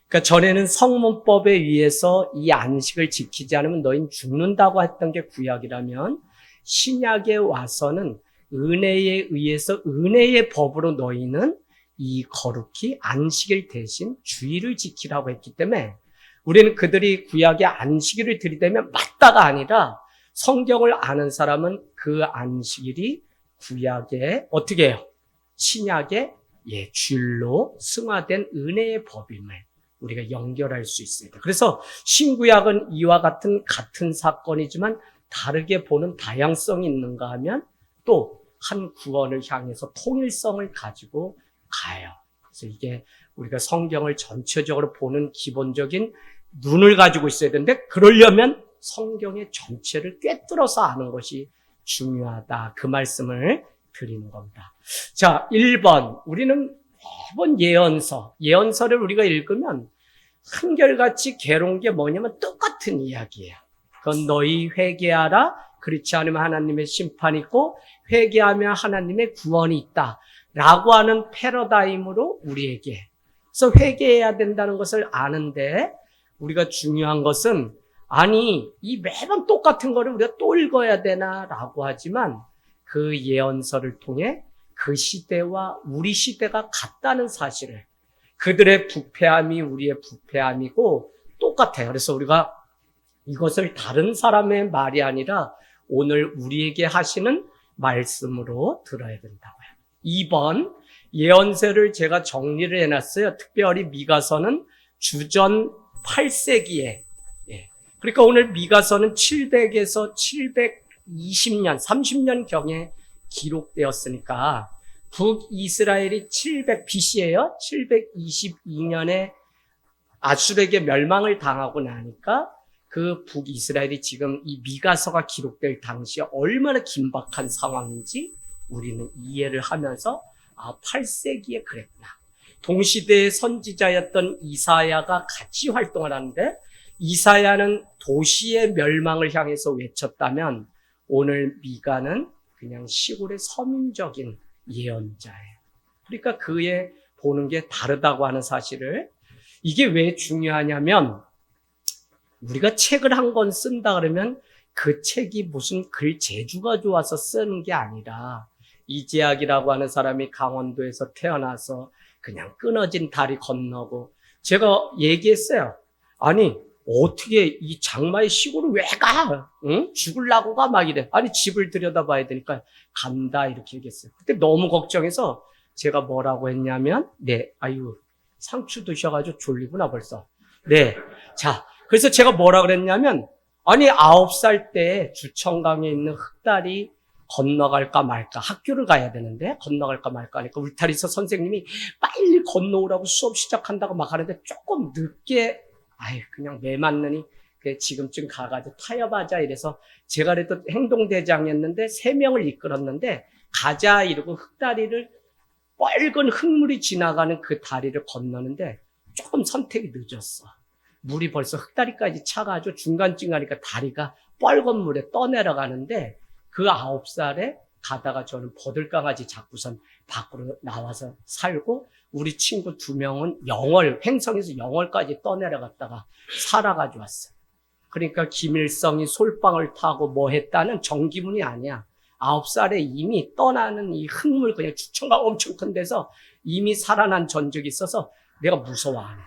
그러니까 전에는 성문법에 의해서 이 안식을 지키지 않으면 너희는 죽는다고 했던 게 구약이라면 신약에 와서는 은혜에 의해서 은혜의 법으로 너희는 이 거룩히 안식일 대신 주일을 지키라고 했기 때문에 우리는 그들이 구약의 안식일을 들이대면 맞다가 아니라 성경을 아는 사람은 그 안식일이 구약의 어떻게 해요? 신약의 주일로 승화된 은혜의 법임을 우리가 연결할 수 있습니다. 그래서 신구약은 이와 같은 사건이지만 다르게 보는 다양성이 있는가 하면 또 한 구원을 향해서 통일성을 가지고 가요. 그래서 이게 우리가 성경을 전체적으로 보는 기본적인 눈을 가지고 있어야 되는데 그러려면 성경의 전체를 꿰뚫어서 아는 것이 중요하다. 그 말씀을 드리는 겁니다. 자, 1번. 우리는 매번 예언서를 우리가 읽으면 한결같이 괴로운 게 뭐냐면 똑같은 이야기예요. 그건 너희 회개하라. 그렇지 않으면 하나님의 심판이 있고 회개하면 하나님의 구원이 있다. 라고 하는 패러다임으로 우리에게. 그래서 회개해야 된다는 것을 아는데 우리가 중요한 것은 아니 이 매번 똑같은 거를 우리가 또 읽어야 되나 라고 하지만 그 예언서를 통해 그 시대와 우리 시대가 같다는 사실을 그들의 부패함이 우리의 부패함이고 똑같아요. 그래서 우리가 이것을 다른 사람의 말이 아니라 오늘 우리에게 하시는 말씀으로 들어야 된다고요. 2번 예언서를 제가 정리를 해놨어요. 특별히 미가서는 주전 8세기에 그러니까 오늘 미가서는 700에서 720년 30년경에 기록되었으니까 북이스라엘이 700 BC예요. 722년에 아수르에게 멸망을 당하고 나니까 그 북이스라엘이 지금 이 미가서가 기록될 당시에 얼마나 긴박한 상황인지 우리는 이해를 하면서 8세기에 그랬구나. 동시대의 선지자였던 이사야가 같이 활동을 하는데 이사야는 도시의 멸망을 향해서 외쳤다면 오늘 미가는 그냥 시골의 서민적인 예언자예요. 그러니까 그의 보는 게 다르다고 하는 사실을 이게 왜 중요하냐면 우리가 책을 한 권 쓴다 그러면 그 책이 무슨 글 재주가 좋아서 쓰는 게 아니라 이재학이라고 하는 사람이 강원도에서 태어나서 그냥 끊어진 다리 건너고 제가 얘기했어요. 아니 어떻게 이 장마의 시골을 왜 가? 응? 죽을라고 가? 막 이래. 아니 집을 들여다봐야 되니까 간다 이렇게 얘기했어요. 그때 너무 걱정해서 제가 뭐라고 했냐면 상추 드셔가지고 졸리구나 벌써. 자 그래서 제가 뭐라 그랬냐면 아니 9살 때 주청강에 있는 흑달이 건너갈까 말까 학교를 가야 되는데 건너갈까 말까 하니까 울타리에서 선생님이 빨리 건너오라고 수업 시작한다고 막 하는데 조금 늦게 그냥 매 맞느니 지금쯤 가가지고 타협하자 이래서 제가 그래도 행동대장이었는데 3명을 이끌었는데 가자 이러고 흑다리를 빨간 흙물이 지나가는 그 다리를 건너는데 조금 선택이 늦었어. 물이 벌써 흑다리까지 차가지고 중간쯤 가니까 다리가 빨간 물에 떠내려가는데 그 9살에 가다가 저는 버들강아지 잡고선 밖으로 나와서 살고 우리 친구 2명은 횡성에서 영월까지 떠내려갔다가 살아가지고 왔어요. 그러니까 김일성이 솔방울 타고 뭐 했다는 정기문이 아니야. 9살에 이미 떠나는 이 흙물 그냥 주청강 엄청 큰 데서 이미 살아난 전적이 있어서 내가 무서워 안 해.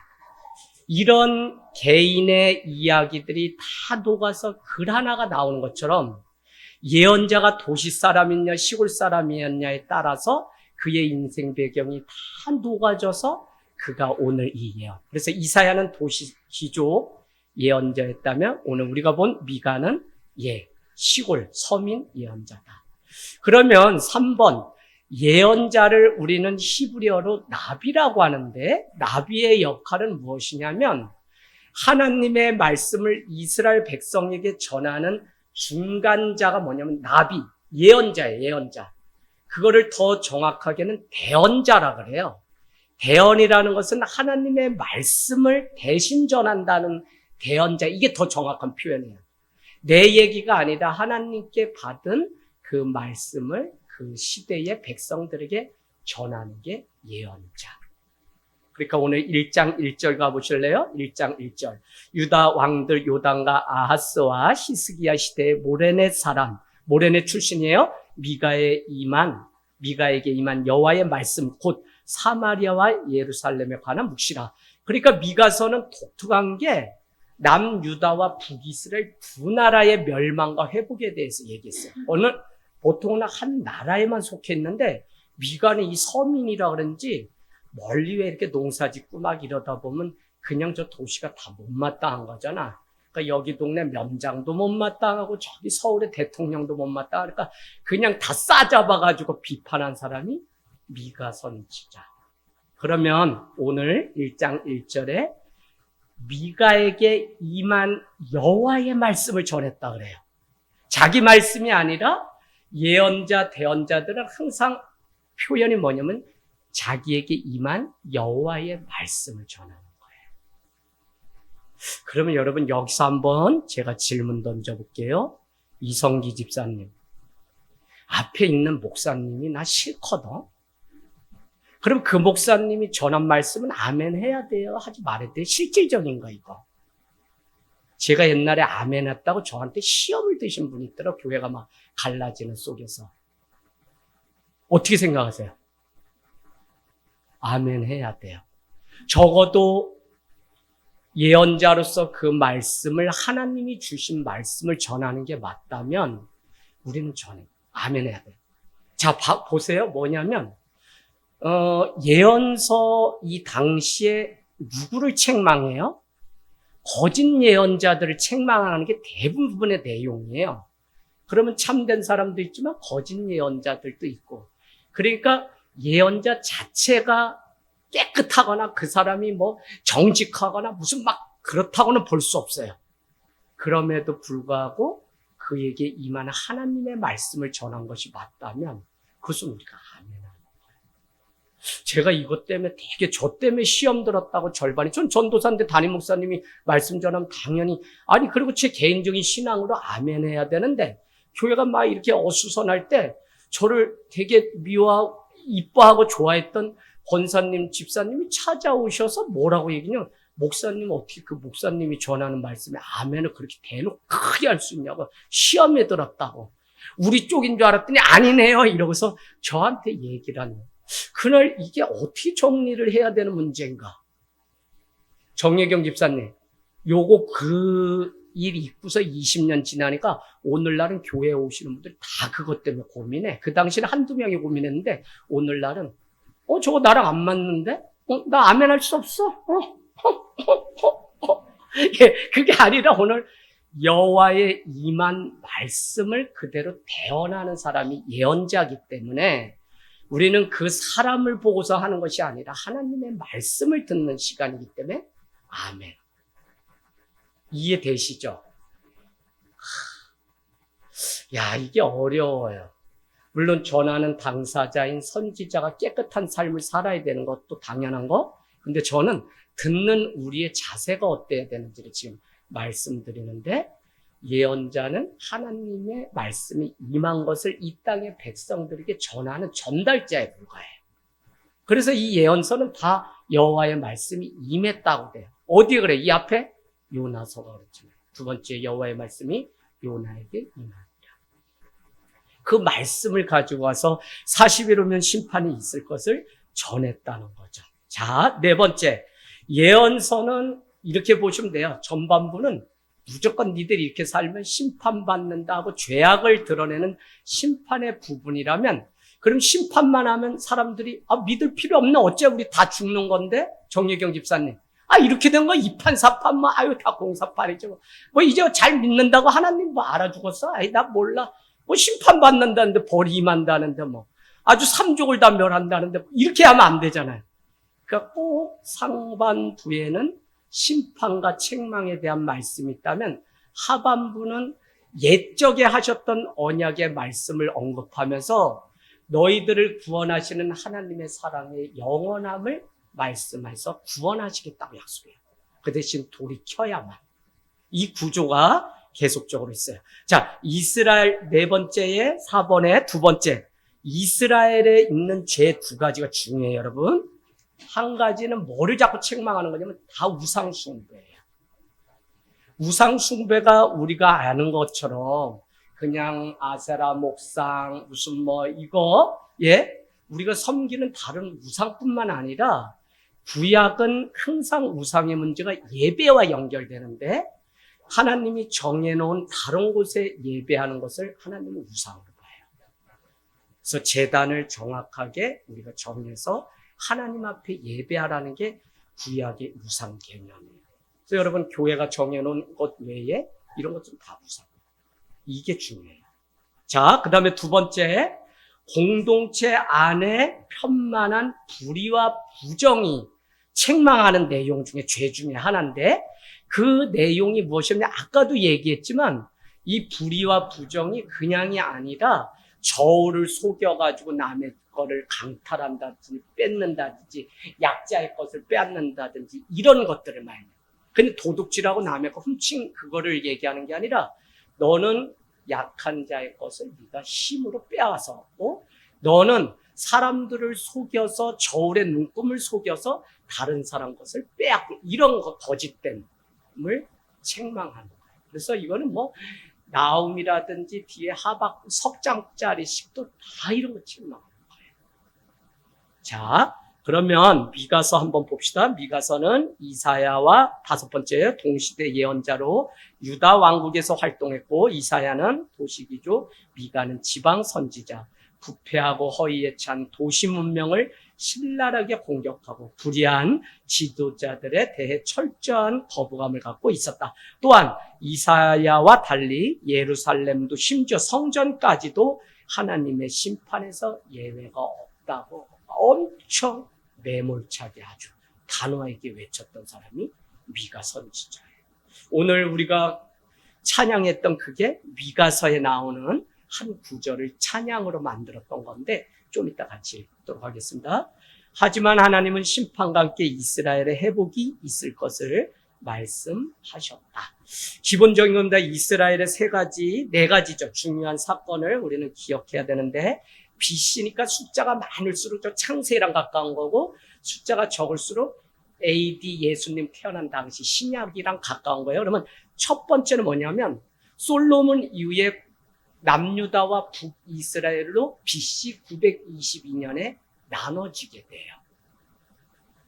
이런 개인의 이야기들이 다 녹아서 글 하나가 나오는 것처럼 예언자가 도시 사람이냐 시골 사람이었냐에 따라서 그의 인생 배경이 다 녹아져서 그가 오늘 이 예언. 그래서 이사야는 도시 귀족 예언자였다면 오늘 우리가 본 미가는 시골 서민 예언자다. 그러면 3번 예언자를 우리는 히브리어로 나비라고 하는데 나비의 역할은 무엇이냐면 하나님의 말씀을 이스라엘 백성에게 전하는 중간자가 뭐냐면 나비, 예언자예요, 예언자. 그거를 더 정확하게는 대언자라 그래요. 대언이라는 것은 하나님의 말씀을 대신 전한다는 대언자, 이게 더 정확한 표현이에요. 내 얘기가 아니라 하나님께 받은 그 말씀을 그 시대의 백성들에게 전하는 게 예언자. 그러니까 오늘 1장 1절 가보실래요? 1장 1절. 유다 왕들 요담과 아하스와 히스기야 시대의 모레넷 사람, 모레넷 출신이에요. 미가에게 임한 여호와의 말씀 곧 사마리아와 예루살렘에 관한 묵시라. 그러니까 미가서는 독특한 게 남유다와 북이스라엘 두 나라의 멸망과 회복에 대해서 얘기했어요. 오늘 보통은 한 나라에만 속해 있는데 미가는 이 서민이라 그런지 멀리 왜 이렇게 농사 짓고 막 이러다 보면 그냥 저 도시가 다 못마땅한 거잖아. 그러니까 여기 동네 면장도 못마땅하고 저기 서울의 대통령도 못마땅하고 그러니까 그냥 다 싸잡아가지고 비판한 사람이 미가 선지자. 그러면 오늘 1장 1절에 미가에게 임한 여호와의 말씀을 전했다 그래요. 자기 말씀이 아니라 예언자, 대언자들은 항상 표현이 뭐냐면 자기에게 임한 여호와의 말씀을 전하는 거예요. 그러면 여러분 여기서 한번 제가 질문 던져볼게요. 이성기 집사님, 앞에 있는 목사님이 나 싫거든. 그럼 그 목사님이 전한 말씀은 아멘 해야 돼요? 하지 말아야 돼요? 실질적인 거 이거. 제가 옛날에 아멘 했다고 저한테 시험을 드신 분이 있더라고요. 교회가 막 갈라지는 속에서. 어떻게 생각하세요? 아멘 해야 돼요. 적어도 예언자로서 그 말씀을 하나님이 주신 말씀을 전하는 게 맞다면 우리는 아멘 해야 돼요. 자, 보세요. 뭐냐면 예언서 이 당시에 누구를 책망해요? 거짓 예언자들을 책망하는 게 대부분의 내용이에요. 그러면 참된 사람도 있지만 거짓 예언자들도 있고. 그러니까 예언자 자체가 깨끗하거나 그 사람이 뭐 정직하거나 무슨 막 그렇다고는 볼 수 없어요. 그럼에도 불구하고 그에게 임한 하나님의 말씀을 전한 것이 맞다면 그것은 우리가 아멘하는 거예요. 제가 이것 때문에 되게 저 때문에 시험 들었다고 절반이 전 전도사인데 담임 목사님이 말씀 전하면 당연히 아니 그리고 제 개인적인 신앙으로 아멘해야 되는데 교회가 막 이렇게 어수선할 때 저를 되게 미워하고 이뻐하고 좋아했던 권사님, 집사님이 찾아오셔서 뭐라고 얘기냐? 목사님 어떻게 그 목사님이 전하는 말씀에 아멘을 그렇게 대놓고 크게 할 수 있냐고 시험에 들었다고. 우리 쪽인 줄 알았더니 아니네요. 이러고서 저한테 얘기를 하는 거예요. 그날 이게 어떻게 정리를 해야 되는 문제인가? 정혜경 집사님, 요거 그 일 있고서 20년 지나니까 오늘날은 교회에 오시는 분들이 다 그것 때문에 고민해. 그 당시에는 한두 명이 고민했는데 오늘날은 저거 나랑 안 맞는데? 나 아멘 할 수 없어? 예, 그게 아니라 오늘 여호와의 임한 말씀을 그대로 대언하는 사람이 예언자이기 때문에 우리는 그 사람을 보고서 하는 것이 아니라 하나님의 말씀을 듣는 시간이기 때문에 아멘. 이해되시죠? 야, 이게 어려워요. 물론 전하는 당사자인 선지자가 깨끗한 삶을 살아야 되는 것도 당연한 거. 근데 저는 듣는 우리의 자세가 어때야 되는지를 지금 말씀드리는데 예언자는 하나님의 말씀이 임한 것을 이 땅의 백성들에게 전하는 전달자에 불과해요. 그래서 이 예언서는 다 여호와의 말씀이 임했다고 돼요. 어디에 그래? 이 앞에 요나서가 그렇잖아요. 두 번째 여호와의 말씀이 요나에게 임하니라. 그 말씀을 가지고 와서 40일 후면 심판이 있을 것을 전했다는 거죠. 자, 네 번째. 예언서는 이렇게 보시면 돼요. 전반부는 무조건 니들이 이렇게 살면 심판받는다 하고 죄악을 드러내는 심판의 부분이라면 그럼 심판만 하면 사람들이 믿을 필요 없네. 어째 우리 다 죽는 건데? 정예경 집사님. 이렇게 된 거 2판, 4판, 다 공사판이죠. 이제 잘 믿는다고 하나님 알아 죽었어? 나 몰라. 심판받는다는데 벌이 임한다는데 아주 삼족을 다 멸한다는데 이렇게 하면 안 되잖아요. 그러니까 꼭 상반부에는 심판과 책망에 대한 말씀이 있다면 하반부는 옛적에 하셨던 언약의 말씀을 언급하면서 너희들을 구원하시는 하나님의 사랑의 영원함을 말씀해서 구원하시겠다고 약속해요. 그 대신 돌이켜야만. 이 구조가 계속적으로 있어요. 자, 이스라엘 네 번째에 4번에 두 번째. 이스라엘에 있는 죄 두 가지가 중요해요, 여러분. 한 가지는 뭐를 자꾸 책망하는 거냐면 다 우상숭배예요. 우상숭배가 우리가 아는 것처럼 그냥 아세라 목상 무슨 뭐 이거 우리가 섬기는 다른 우상뿐만 아니라 구약은 항상 우상의 문제가 예배와 연결되는데 하나님이 정해놓은 다른 곳에 예배하는 것을 하나님은 우상으로 봐요. 그래서 제단을 정확하게 우리가 정해서 하나님 앞에 예배하라는 게 구약의 우상 개념이에요. 그래서 여러분 교회가 정해놓은 것 외에 이런 것들은 다 우상. 이게 중요해요. 자, 그 다음에 두 번째, 공동체 안에 편만한 불의와 부정이 책망하는 내용 중에 죄 중에 하나인데 그 내용이 무엇이냐면 아까도 얘기했지만 이 불의와 부정이 그냥이 아니라 저울을 속여가지고 남의 거를 강탈한다든지 뺏는다든지 약자의 것을 빼앗는다든지 이런 것들을 말해요. 근데 도둑질하고 남의 거 훔친 그거를 얘기하는 게 아니라 너는 약한 자의 것을 네가 힘으로 빼앗아 너는 사람들을 속여서 저울의 눈금을 속여서 다른 사람 것을 빼앗고 이런 거 거짓됨을 책망하는 거예요. 그래서 이거는 뭐 나움이라든지 뒤에 하박 석장짜리 식도 다 이런 거 책망하는 거예요. 자, 그러면 미가서 한번 봅시다. 미가서는 이사야와 다섯 번째 동시대 예언자로 유다 왕국에서 활동했고 이사야는 도시기조, 미가는 지방 선지자. 부패하고 허위에 찬 도시 문명을 신랄하게 공격하고 불의한 지도자들에 대해 철저한 거부감을 갖고 있었다. 또한 이사야와 달리 예루살렘도 심지어 성전까지도 하나님의 심판에서 예외가 없다고 엄청 매몰차게 아주 단호하게 외쳤던 사람이 미가 선지자예요. 오늘 우리가 찬양했던 그게 미가서에 나오는 한 구절을 찬양으로 만들었던 건데 좀 이따 같이 읽도록 하겠습니다. 하지만 하나님은 심판과 함께 이스라엘의 회복이 있을 것을 말씀하셨다. 기본적인 겁니다. 이스라엘의 네 가지죠. 중요한 사건을 우리는 기억해야 되는데 BC니까 숫자가 많을수록 저 창세랑 가까운 거고 숫자가 적을수록 AD 예수님 태어난 당시 신약이랑 가까운 거예요. 그러면 첫 번째는 뭐냐면 솔로몬 이후에 남유다와 북이스라엘로 BC 922년에 나눠지게 돼요.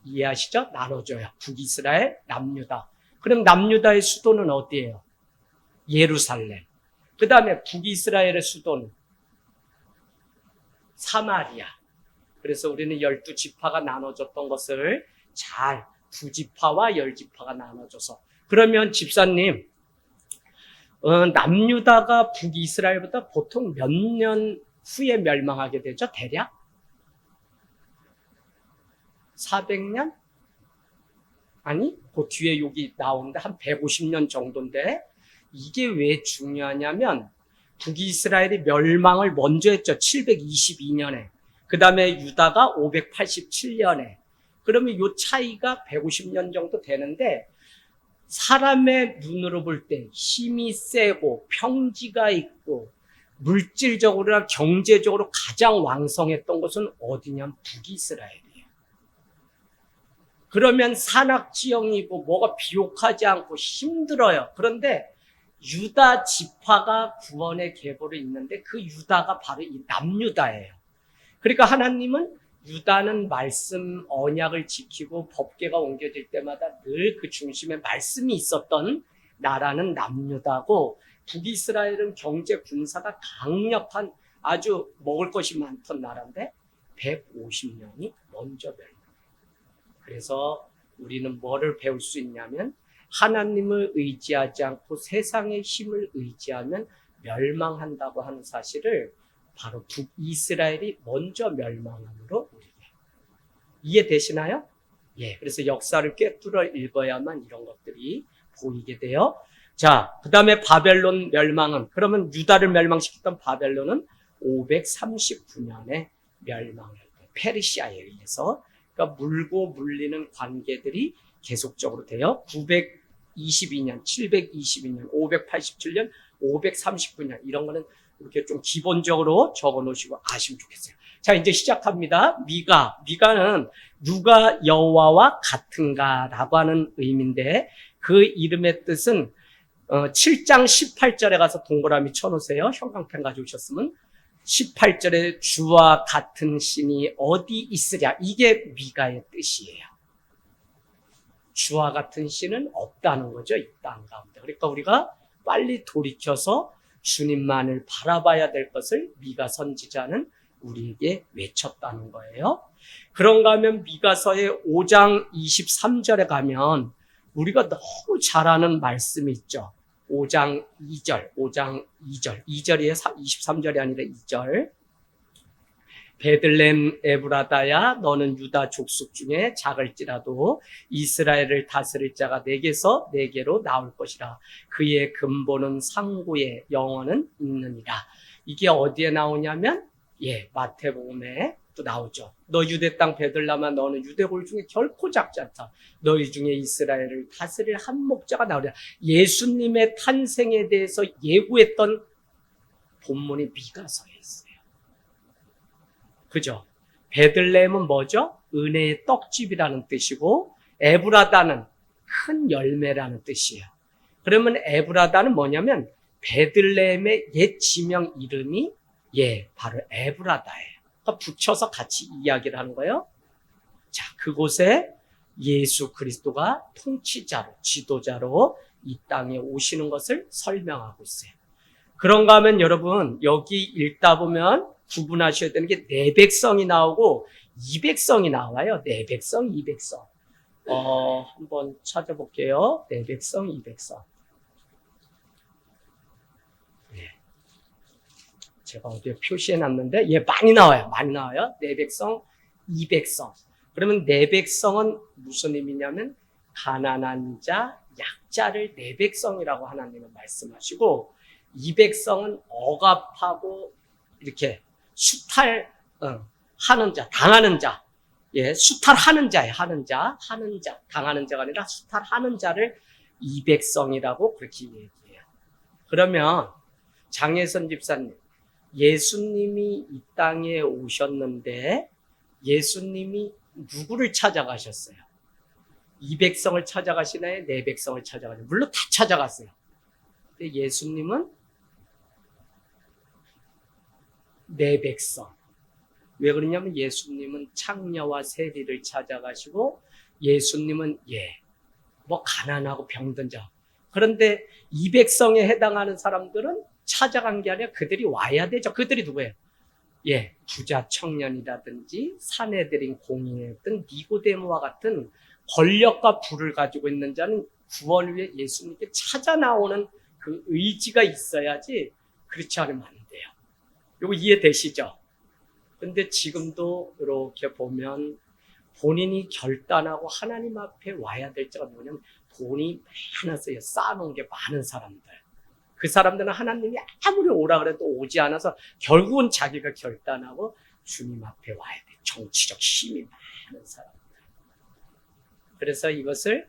이해하시죠? 나눠져요. 북이스라엘, 남유다. 그럼 남유다의 수도는 어디예요? 예루살렘. 그 다음에 북이스라엘의 수도는 사마리아. 그래서 우리는 12지파가 나눠졌던 것을 잘 2지파와 10지파가 나눠져서 그러면 집사님 남유다가 북이스라엘보다 보통 몇 년 후에 멸망하게 되죠? 대략? 400년? 아니, 그 뒤에 여기 나오는데 한 150년 정도인데 이게 왜 중요하냐면 북이스라엘이 멸망을 먼저 했죠. 722년에. 그 다음에 유다가 587년에. 그러면 이 차이가 150년 정도 되는데 사람의 눈으로 볼 때 힘이 세고 평지가 있고 물질적으로나 경제적으로 가장 왕성했던 곳은 어디냐면 북이스라엘이에요. 그러면 산악지형이고 뭐가 비옥하지 않고 힘들어요. 그런데 유다 지파가 구원의 계보를 잇는데 그 유다가 바로 이 남유다예요. 그러니까 하나님은 유다는 말씀 언약을 지키고 법궤가 옮겨질 때마다 늘 그 중심에 말씀이 있었던 나라는 남유다고 북이스라엘은 경제 군사가 강력한 아주 먹을 것이 많던 나라인데 150년이 먼저 멸망해요. 그래서 우리는 뭐를 배울 수 있냐면 하나님을 의지하지 않고 세상의 힘을 의지하면 멸망한다고 하는 사실을 바로 북이스라엘이 먼저 멸망함으로 우리에게 이해되시나요? 예, 그래서 역사를 꿰뚫어 읽어야만 이런 것들이 보이게 돼요. 자, 그 다음에 바벨론 멸망은 그러면 유다를 멸망시켰던 바벨론은 539년에 멸망을 했고 페르시아에 의해서 그러니까 물고 물리는 관계들이 계속적으로 돼요. 922년, 722년, 587년, 539년 이런 거는 이렇게 좀 기본적으로 적어 놓으시고 아시면 좋겠어요. 자, 이제 시작합니다. 미가는 누가 여호와와 같은가라고 하는 의미인데 그 이름의 뜻은 7장 18절에 가서 동그라미 쳐놓으세요. 형광펜 가져오셨으면 18절에 주와 같은 신이 어디 있으랴. 이게 미가의 뜻이에요. 주와 같은 신은 없다는 거죠. 이 땅 가운데. 그러니까 우리가 빨리 돌이켜서 주님만을 바라봐야 될 것을 미가 선지자는 우리에게 외쳤다는 거예요. 그런가 하면 미가서의 5장 23절에 가면 우리가 너무 잘 아는 말씀이 있죠. 5장 2절. 2절이 23절이 아니라 2절. 베들레헴 에브라다야 너는 유다 족속 중에 작을지라도 이스라엘을 다스릴 자가 내게로 나올 것이라. 그의 근본은 상고의 영원은 있느니라. 이게 어디에 나오냐면 마태복음에 또 나오죠. 너 유대 땅 베들레헴아 너는 유대골 중에 결코 작지 않다. 너희 중에 이스라엘을 다스릴 한 목자가 나오리라. 예수님의 탄생에 대해서 예고했던 본문이 미가서에 있어요. 그죠? 베들레헴은 뭐죠? 은혜의 떡집이라는 뜻이고 에브라다는 큰 열매라는 뜻이에요. 그러면 에브라다는 뭐냐면 베들레헴의 옛 지명 이름이 바로 에브라다예요. 그러니까 붙여서 같이 이야기를 하는 거예요. 자, 그곳에 예수 그리스도가 통치자로, 지도자로 이 땅에 오시는 것을 설명하고 있어요. 그런가 하면 여러분, 여기 읽다 보면 구분하셔야 되는 게 내 백성이 나오고 이 백성이 나와요. 내 백성, 이 백성. 한번 찾아볼게요. 내 백성, 이 백성. 제가 어디에 표시해 놨는데, 많이 나와요. 내 백성, 이 백성. 그러면 내 백성은 무슨 의미냐면, 가난한 자, 약자를 내 백성이라고 하나님은 말씀하시고, 이 백성은 억압하고, 이렇게 수탈하는 자, 당하는 자. 수탈하는 자예요. 하는 자. 당하는 자가 아니라 수탈하는 자를 이 백성이라고 그렇게 얘기해요. 그러면, 장혜선 집사님, 예수님이 이 땅에 오셨는데 예수님이 누구를 찾아가셨어요? 이 백성을 찾아가시나요? 내 백성을 찾아가시나요? 물론 다 찾아갔어요. 근데 예수님은 내 백성. 왜 그러냐면 예수님은 창녀와 세리를 찾아가시고 예수님은 가난하고 병든 자. 그런데 이 백성에 해당하는 사람들은 찾아간 게 아니라 그들이 와야 되죠. 그들이 누구예요? 부자 청년이라든지 사내들인 공인했던 니고데모와 같은 권력과 부를 가지고 있는 자는 구원 위에 예수님께 찾아 나오는 그 의지가 있어야지 그렇지 않으면 안 돼요. 이거 이해되시죠? 근데 지금도 이렇게 보면 본인이 결단하고 하나님 앞에 와야 될 자가 뭐냐면 돈이 많았어요. 쌓아놓은 게 많은 사람들. 그 사람들은 하나님이 아무리 오라 그래도 오지 않아서 결국은 자기가 결단하고 주님 앞에 와야 돼. 정치적 힘이 많은 사람들. 그래서 이것을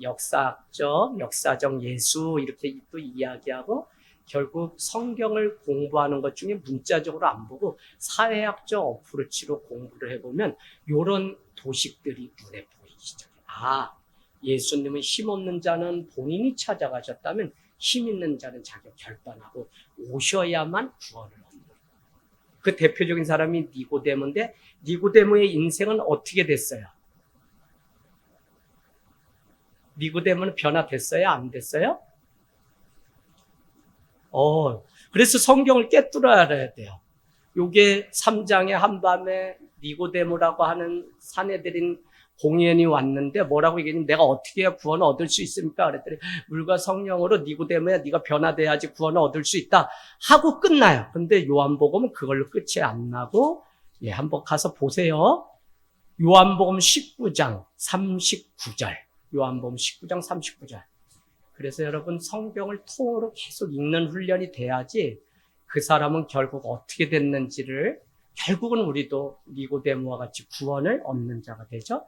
역사적 예수 이렇게 또 이야기하고 결국 성경을 공부하는 것 중에 문자적으로 안 보고 사회학적 어프로치로 공부를 해보면 이런 도식들이 눈에 보이시죠. 예수님은 힘없는 자는 본인이 찾아가셨다면 힘 있는 자는 자기가 결단하고 오셔야만 구원을 얻는. 그 대표적인 사람이 니고데모인데 니고데모의 인생은 어떻게 됐어요? 니고데모는 변화됐어요? 안 됐어요? 그래서 성경을 깨뚫어야 돼요. 요게 3장의 한밤에 니고데모라고 하는 사내들인 공연이 왔는데 뭐라고 얘기했냐면 내가 어떻게 해야 구원을 얻을 수 있습니까? 그랬더니 물과 성령으로 니고데모야 네가 변화돼야지 구원을 얻을 수 있다 하고 끝나요. 근데 요한복음은 그걸로 끝이 안 나고 한번 가서 보세요. 요한복음 19장 39절. 요한복음 19장 39절. 그래서 여러분 성경을 통으로 계속 읽는 훈련이 돼야지 그 사람은 결국 어떻게 됐는지를 결국은 우리도 니고데모와 같이 구원을 얻는 자가 되죠.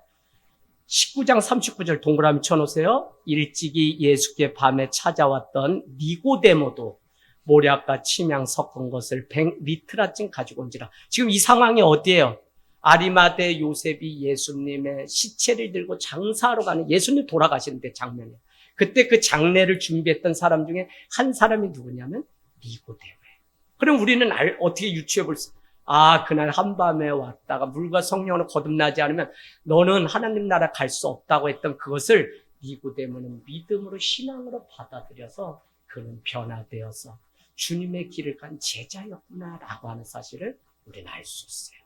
19장 39절 동그라미 쳐놓으세요. 일찍이 예수께 밤에 찾아왔던 니고데모도 모략과 침향 섞은 것을 100리터라쯤 가지고 온지라. 지금 이 상황이 어디예요? 아리마대 요셉이 예수님의 시체를 들고 장사하러 가는, 예수님 돌아가시는데 장면이에요. 그때 그 장례를 준비했던 사람 중에 한 사람이 누구냐면 니고데모예요. 그럼 우리는 어떻게 유추해 볼 수? 그날 한밤에 왔다가 물과 성령으로 거듭나지 않으면 너는 하나님 나라 갈 수 없다고 했던 그것을 니고데모는 믿음으로 신앙으로 받아들여서 그는 변화되어서 주님의 길을 간 제자였구나라고 하는 사실을 우리는 알 수 있어요.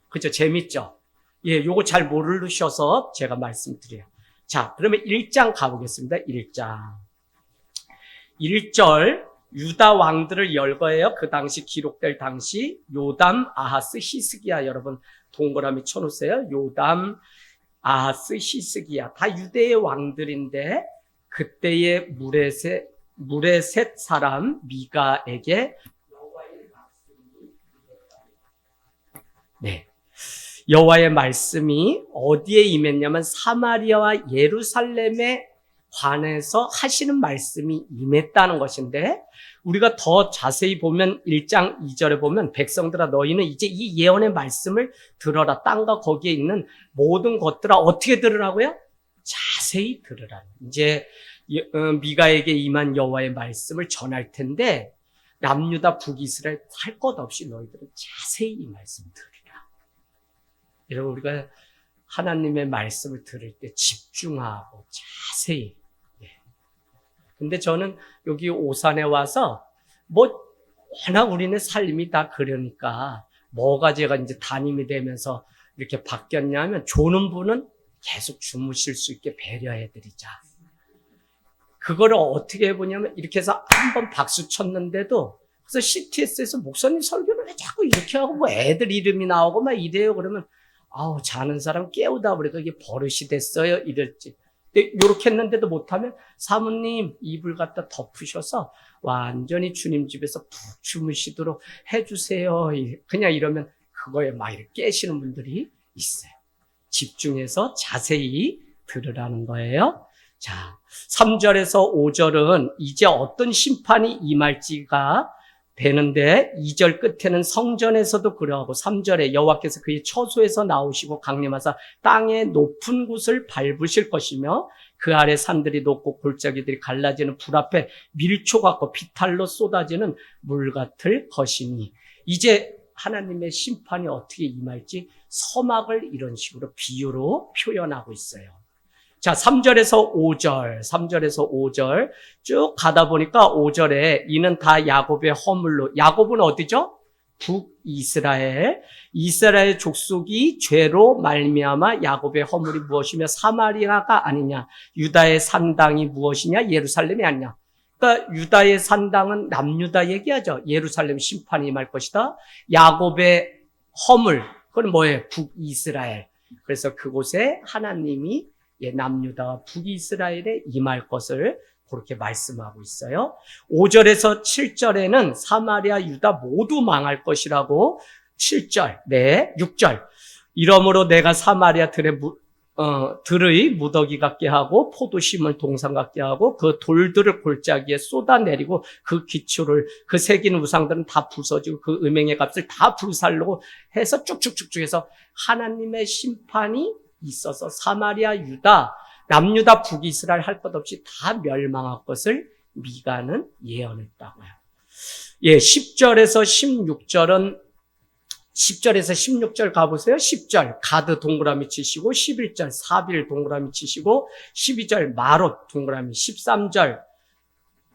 그죠? 재밌죠? 예, 요거 잘 모르셔서 제가 말씀드려요. 자, 그러면 1장 가보겠습니다. 1장. 1절, 유다 왕들을 열거해요. 그 당시 기록될 당시 요담, 아하스, 히스기야. 여러분 동그라미 쳐놓으세요. 요담, 아하스, 히스기야. 다 유대의 왕들인데 그때의 무레셋 사람 미가에게 여호와의 말씀이 어디에 임했냐면 사마리아와 예루살렘에 관해서 하시는 말씀이 임했다는 것인데, 우리가 더 자세히 보면 1장 2절에 보면 백성들아 너희는 이제 이 예언의 말씀을 들어라. 땅과 거기에 있는 모든 것들아 어떻게 들으라고요? 자세히 들으라. 이제 미가에게 임한 여호와의 말씀을 전할 텐데 남유다 북이스라엘 할 것 없이 너희들은 자세히 이 말씀 들으라. 여러분 우리가 하나님의 말씀을 들을 때 집중하고 자세히. 근데 저는 여기 오산에 와서 워낙 우리네 삶이 다 그러니까 뭐가 제가 이제 담임이 되면서 이렇게 바뀌었냐면 조는 분은 계속 주무실 수 있게 배려해드리자. 그거를 어떻게 해보냐면 이렇게 해서 한번 박수 쳤는데도 그래서 CTS에서 목사님 설교를 왜 자꾸 이렇게 하고 뭐 애들 이름이 나오고 막 이래요. 그러면 자는 사람 깨우다 보니까 이게 버릇이 됐어요. 이럴지. 근데 요렇게 했는데도 못하면 사모님 이불 갖다 덮으셔서 완전히 주님 집에서 푹 주무시도록 해주세요. 그냥 이러면 그거에 막 이렇게 깨시는 분들이 있어요. 집중해서 자세히 들으라는 거예요. 자, 3절에서 5절은 이제 어떤 심판이 임할지가 되는데 2절 끝에는 성전에서도 그러하고 3절에 여호와께서 그의 처소에서 나오시고 강림하사 땅의 높은 곳을 밟으실 것이며 그 아래 산들이 높고 골짜기들이 갈라지는 불 앞에 밀초 같고 비탈로 쏟아지는 물 같을 것이니, 이제 하나님의 심판이 어떻게 임할지 서막을 이런 식으로 비유로 표현하고 있어요. 자, 3절에서 5절 쭉 가다 보니까 5절에 이는 다 야곱의 허물로, 야곱은 어디죠? 북이스라엘, 이스라엘 족속이 죄로 말미암아 야곱의 허물이 무엇이며 사마리아가 아니냐, 유다의 산당이 무엇이냐, 예루살렘이 아니냐. 그러니까 유다의 산당은 남유다 얘기하죠. 예루살렘 심판이 임할 것이다. 야곱의 허물, 그건 뭐예요? 북이스라엘. 그래서 그곳에 하나님이 남유다와 북이스라엘에 임할 것을 그렇게 말씀하고 있어요. 5절에서 7절에는 사마리아, 유다 모두 망할 것이라고 7절, 6절. 이러므로 내가 사마리아 들의 무더기 같게 하고 포도심을 동산 같게 하고 그 돌들을 골짜기에 쏟아내리고 그 기초를, 그 새긴 우상들은 다 부서지고 그 음행의 값을 다 불살르고 해서 쭉쭉쭉쭉 해서 하나님의 심판이 있어서 사마리아, 유다, 남유다, 북이스라엘 할 것 없이 다 멸망할 것을 미가는 예언했다고요. 10절에서 16절 가보세요. 10절 가드 동그라미 치시고 11절 사빌 동그라미 치시고 12절 마롯 동그라미, 13절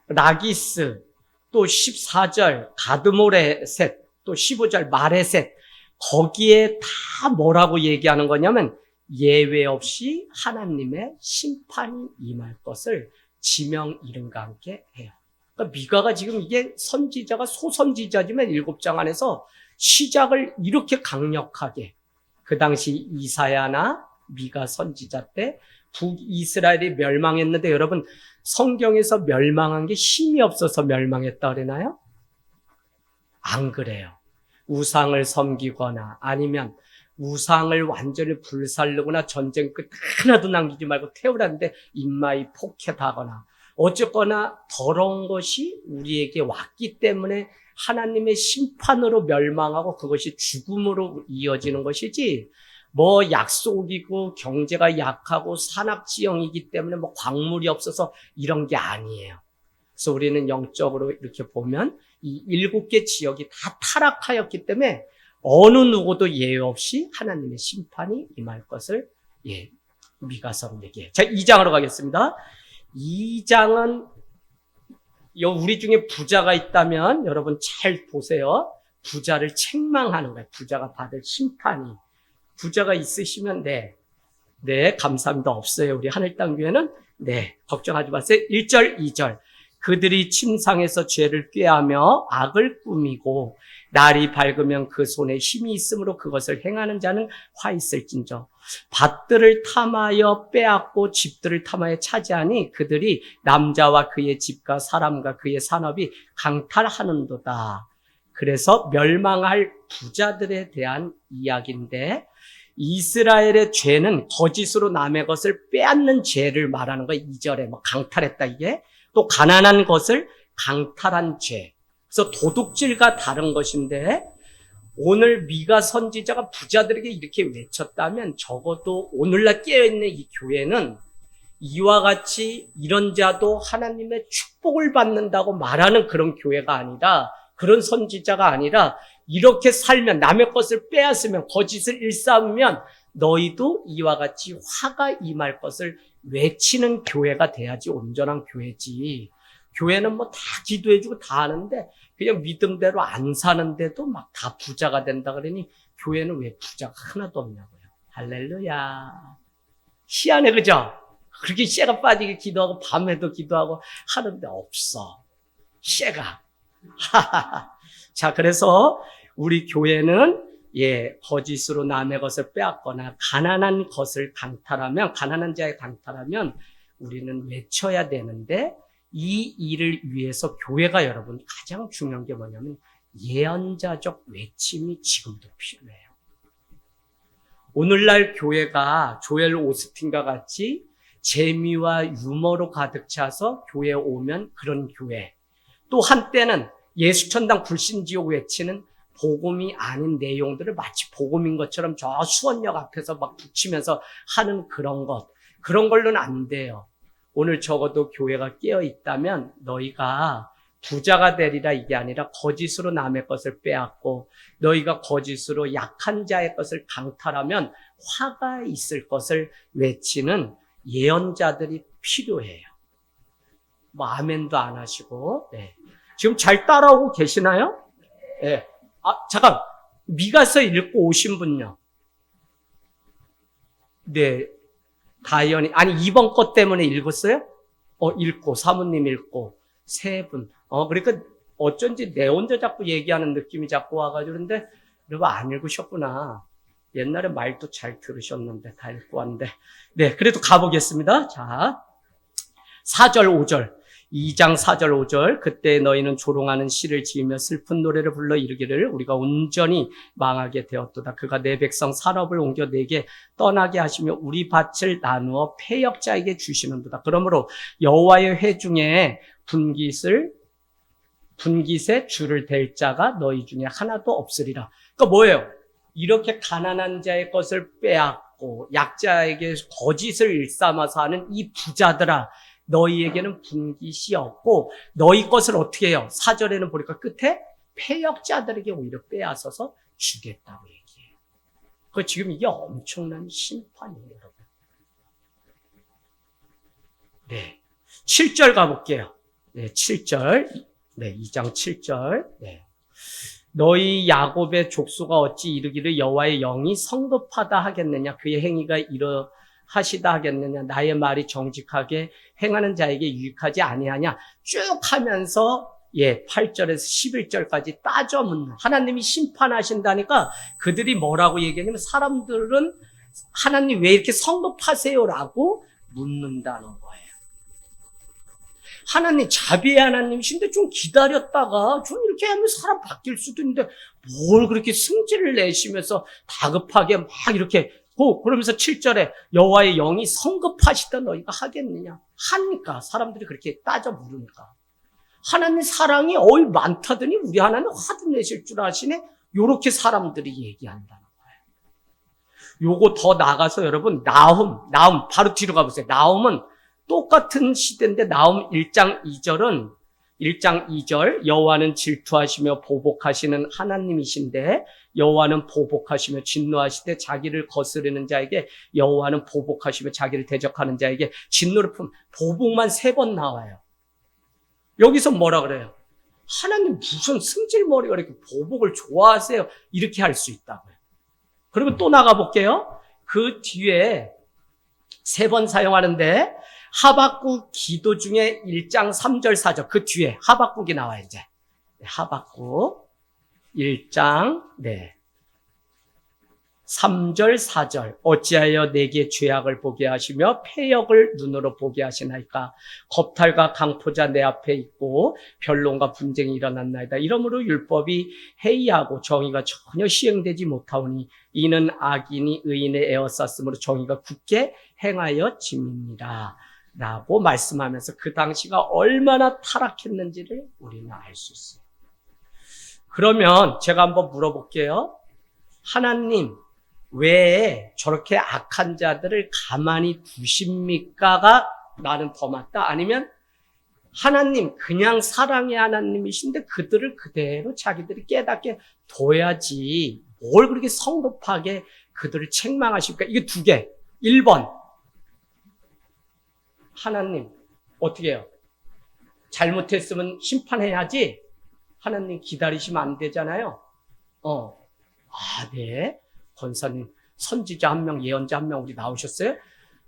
라기스, 또 14절 가드모레셋, 또 15절 마레셋. 거기에 다 뭐라고 얘기하는 거냐면 예외 없이 하나님의 심판이 임할 것을 지명 이름과 함께 해요. 그러니까 미가가 지금 이게 선지자가 소선지자지만 7장 안에서 시작을 이렇게 강력하게, 그 당시 이사야나 미가 선지자 때 북이스라엘이 멸망했는데, 여러분 성경에서 멸망한 게 힘이 없어서 멸망했다 그러나요? 안 그래요. 우상을 섬기거나 아니면 우상을 완전히 불살르거나 전쟁 끝 하나도 남기지 말고 태우라는데 인마이 폭행하거나 어쨌거나 더러운 것이 우리에게 왔기 때문에 하나님의 심판으로 멸망하고 그것이 죽음으로 이어지는 것이지, 뭐 약속이고 경제가 약하고 산악지형이기 때문에 뭐 광물이 없어서 이런 게 아니에요. 그래서 우리는 영적으로 이렇게 보면 이 7개 지역이 다 타락하였기 때문에 어느 누구도 예외 없이 하나님의 심판이 임할 것을 미가서 얘기해요. 자, 2장으로 가겠습니다. 2장은 우리 중에 부자가 있다면 여러분 잘 보세요. 부자를 책망하는 거예요. 부자가 받을 심판이. 부자가 있으시면 네, 감사합니다. 없어요. 우리 하늘땅교회는 걱정하지 마세요. 1절, 2절. 그들이 침상에서 죄를 꾀하며 악을 꾸미고 날이 밝으면 그 손에 힘이 있으므로 그것을 행하는 자는 화 있을진저. 밭들을 탐하여 빼앗고 집들을 탐하여 차지하니 그들이 남자와 그의 집과 사람과 그의 산업이 강탈하는도다. 그래서 멸망할 부자들에 대한 이야기인데, 이스라엘의 죄는 거짓으로 남의 것을 빼앗는 죄를 말하는 거예요. 2절에 강탈했다 이게. 또 가난한 것을 강탈한 죄. 그래서 도둑질과 다른 것인데, 오늘 미가 선지자가 부자들에게 이렇게 외쳤다면 적어도 오늘날 깨어있는 이 교회는 이와 같이 이런 자도 하나님의 축복을 받는다고 말하는 그런 교회가 아니라, 그런 선지자가 아니라, 이렇게 살면 남의 것을 빼앗으면 거짓을 일삼으면 너희도 이와 같이 화가 임할 것을 외치는 교회가 돼야지 온전한 교회지. 교회는 뭐 다 기도해주고 다 하는데 그냥 믿음대로 안 사는데도 막 다 부자가 된다 그러니 교회는 왜 부자가 하나도 없냐고요. 할렐루야. 희한해, 그죠? 그렇게 씨가 빠지게 기도하고 밤에도 기도하고 하는데 없어. 씨가. 자, 그래서 우리 교회는 거짓으로 남의 것을 빼앗거나 가난한 것을 강탈하면, 가난한 자에 강탈하면 우리는 외쳐야 되는데, 이 일을 위해서 교회가 여러분 가장 중요한 게 뭐냐면 예언자적 외침이 지금도 필요해요. 오늘날 교회가 조엘 오스틴과 같이 재미와 유머로 가득 차서 교회에 오면 그런 교회, 또 한때는 예수천당 불신지옥 외치는 복음이 아닌 내용들을 마치 복음인 것처럼 저 수원역 앞에서 막 붙이면서 하는 그런 걸로는 안 돼요. 오늘 적어도 교회가 깨어 있다면 너희가 부자가 되리라 이게 아니라 거짓으로 남의 것을 빼앗고 너희가 거짓으로 약한 자의 것을 강탈하면 화가 있을 것을 외치는 예언자들이 필요해요. 뭐 아멘도 안 하시고. 지금 잘 따라오고 계시나요? 잠깐, 미가서 읽고 오신 분요. 다이언이, 아니, 이번 것 때문에 읽었어요? 읽고, 사모님 읽고, 세 분. 그러니까 어쩐지 내 혼자 자꾸 얘기하는 느낌이 자꾸 와가지고, 그런데, 여러분 안 읽으셨구나. 옛날에 말도 잘 들으셨는데, 다 읽고 왔는데. 그래도 가보겠습니다. 자, 4절, 5절. 2장 4절 5절. 그때 너희는 조롱하는 시를 지으며 슬픈 노래를 불러 이르기를 우리가 온전히 망하게 되었도다. 그가 내 백성 산업을 옮겨 내게 떠나게 하시며 우리 밭을 나누어 패역자에게 주시는도다. 그러므로 여호와의 회 중에 분깃에 줄을 댈 자가 너희 중에 하나도 없으리라. 그러니까 뭐예요? 이렇게 가난한 자의 것을 빼앗고 약자에게 거짓을 일삼아서 하는 이 부자들아, 너희에게는 분깃이 없고 너희 것을 어떻게 해요? 4절에는 보니까 끝에 패역자들에게 오히려 빼앗아서 주겠다고 얘기해요. 그 지금 이게 엄청난 심판이에요, 여러분. 7절 가볼게요. 7절. 2장 7절. 너희 야곱의 족속아 어찌 이르기를 여호와의 영이 성급하다 하겠느냐, 그의 행위가 이러하시다 하겠느냐, 나의 말이 정직하게 행하는 자에게 유익하지 아니하냐, 쭉 하면서 8절에서 11절까지 따져 묻는, 하나님이 심판하신다니까 그들이 뭐라고 얘기하냐면 사람들은 하나님 왜 이렇게 성급하세요라고 묻는다는 거예요. 하나님 자비의 하나님이신데 좀 기다렸다가 좀 이렇게 하면 사람 바뀔 수도 있는데 뭘 그렇게 승질을 내시면서 다급하게 막 이렇게 그러면서 7절에 여호와의 영이 성급하시다 너희가 하겠느냐? 하니까 사람들이 그렇게 따져 물으니까 하나님 사랑이 어이 많다더니 우리 하나님 화도 내실 줄 아시네? 요렇게 사람들이 얘기한다는 거예요. 요거 더 나가서 여러분 나훔 바로 뒤로 가보세요. 나훔은 똑같은 시대인데 나훔 1장 2절 여호와는 질투하시며 보복하시는 하나님이신데 여호와는 보복하시며 진노하시되 자기를 거스르는 자에게 여호와는 보복하시며 자기를 대적하는 자에게 진노를 품 보복만 3번 나와요. 여기서 뭐라 그래요? 하나님 무슨 승질머리가 이렇게 보복을 좋아하세요? 이렇게 할 수 있다고요. 그리고 또 나가볼게요. 그 뒤에 3번 사용하는데 하박국 기도 중에 1장 3절 4절 그 뒤에 하박국이 나와요. 이제 하박국 1장 3절 4절 어찌하여 내게 죄악을 보게 하시며 패역을 눈으로 보게 하시나이까 겁탈과 강포자 내 앞에 있고 변론과 분쟁이 일어났나이다. 이러므로 율법이 해이하고 정의가 전혀 시행되지 못하오니 이는 악인이 의인의 에워쌌으므로 정의가 굳게 행하여 짐입니다. 라고 말씀하면서 그 당시가 얼마나 타락했는지를 우리는 알 수 있어요. 그러면 제가 한번 물어볼게요. 하나님 왜 저렇게 악한 자들을 가만히 두십니까가 나는 더 맞다? 아니면 하나님 그냥 사랑의 하나님이신데 그들을 그대로 자기들이 깨닫게 둬야지 뭘 그렇게 성급하게 그들을 책망하십니까? 이게 2개. 1번 하나님 어떻게 해요? 잘못했으면 심판해야지 하나님 기다리시면 안 되잖아요. 네. 권사님, 선지자 1명, 예언자 1명 우리 나오셨어요?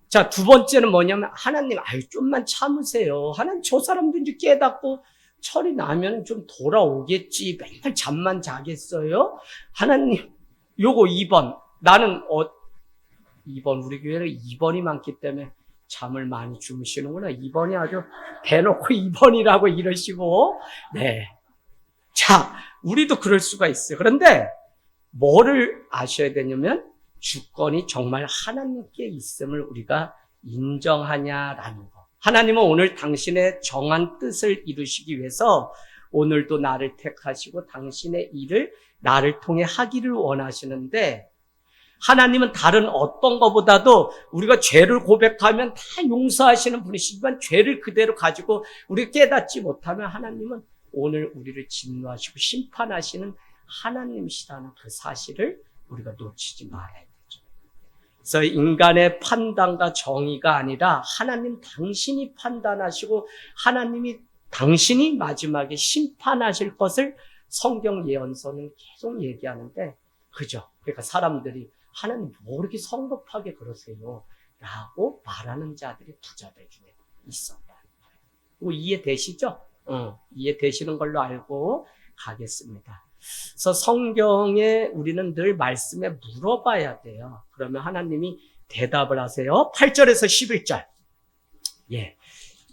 자, 2번째는 뭐냐면 하나님, 좀만 참으세요. 하나님 저 사람도 이제 깨닫고 철이 나면 좀 돌아오겠지. 맨날 잠만 자겠어요? 하나님, 요거 2번. 나는 2번, 우리 교회는 2번이 많기 때문에 잠을 많이 주무시는구나. 2번이 아주 대놓고 2번이라고 이러시고. 네. 자, 우리도 그럴 수가 있어요. 그런데 뭐를 아셔야 되냐면 주권이 정말 하나님께 있음을 우리가 인정하냐라는 거. 하나님은 오늘 당신의 정한 뜻을 이루시기 위해서 오늘도 나를 택하시고 당신의 일을 나를 통해 하기를 원하시는데 하나님은 다른 어떤 것보다도 우리가 죄를 고백하면 다 용서하시는 분이시지만 죄를 그대로 가지고 우리가 깨닫지 못하면 하나님은 오늘 우리를 진노하시고 심판하시는 하나님이시라는 그 사실을 우리가 놓치지 말아야 되죠. 그래서 인간의 판단과 정의가 아니라 하나님 당신이 판단하시고 하나님이 당신이 마지막에 심판하실 것을 성경 예언서는 계속 얘기하는데 그죠? 그러니까 사람들이 하나님 뭐 이렇게 성급하게 그러세요? 라고 말하는 자들이 부자들 중에 있었다. 이해되시죠? 이해되시는 걸로 알고 가겠습니다. 그래서 성경에 우리는 늘 말씀에 물어봐야 돼요. 그러면 하나님이 대답을 하세요. 8절에서 11절.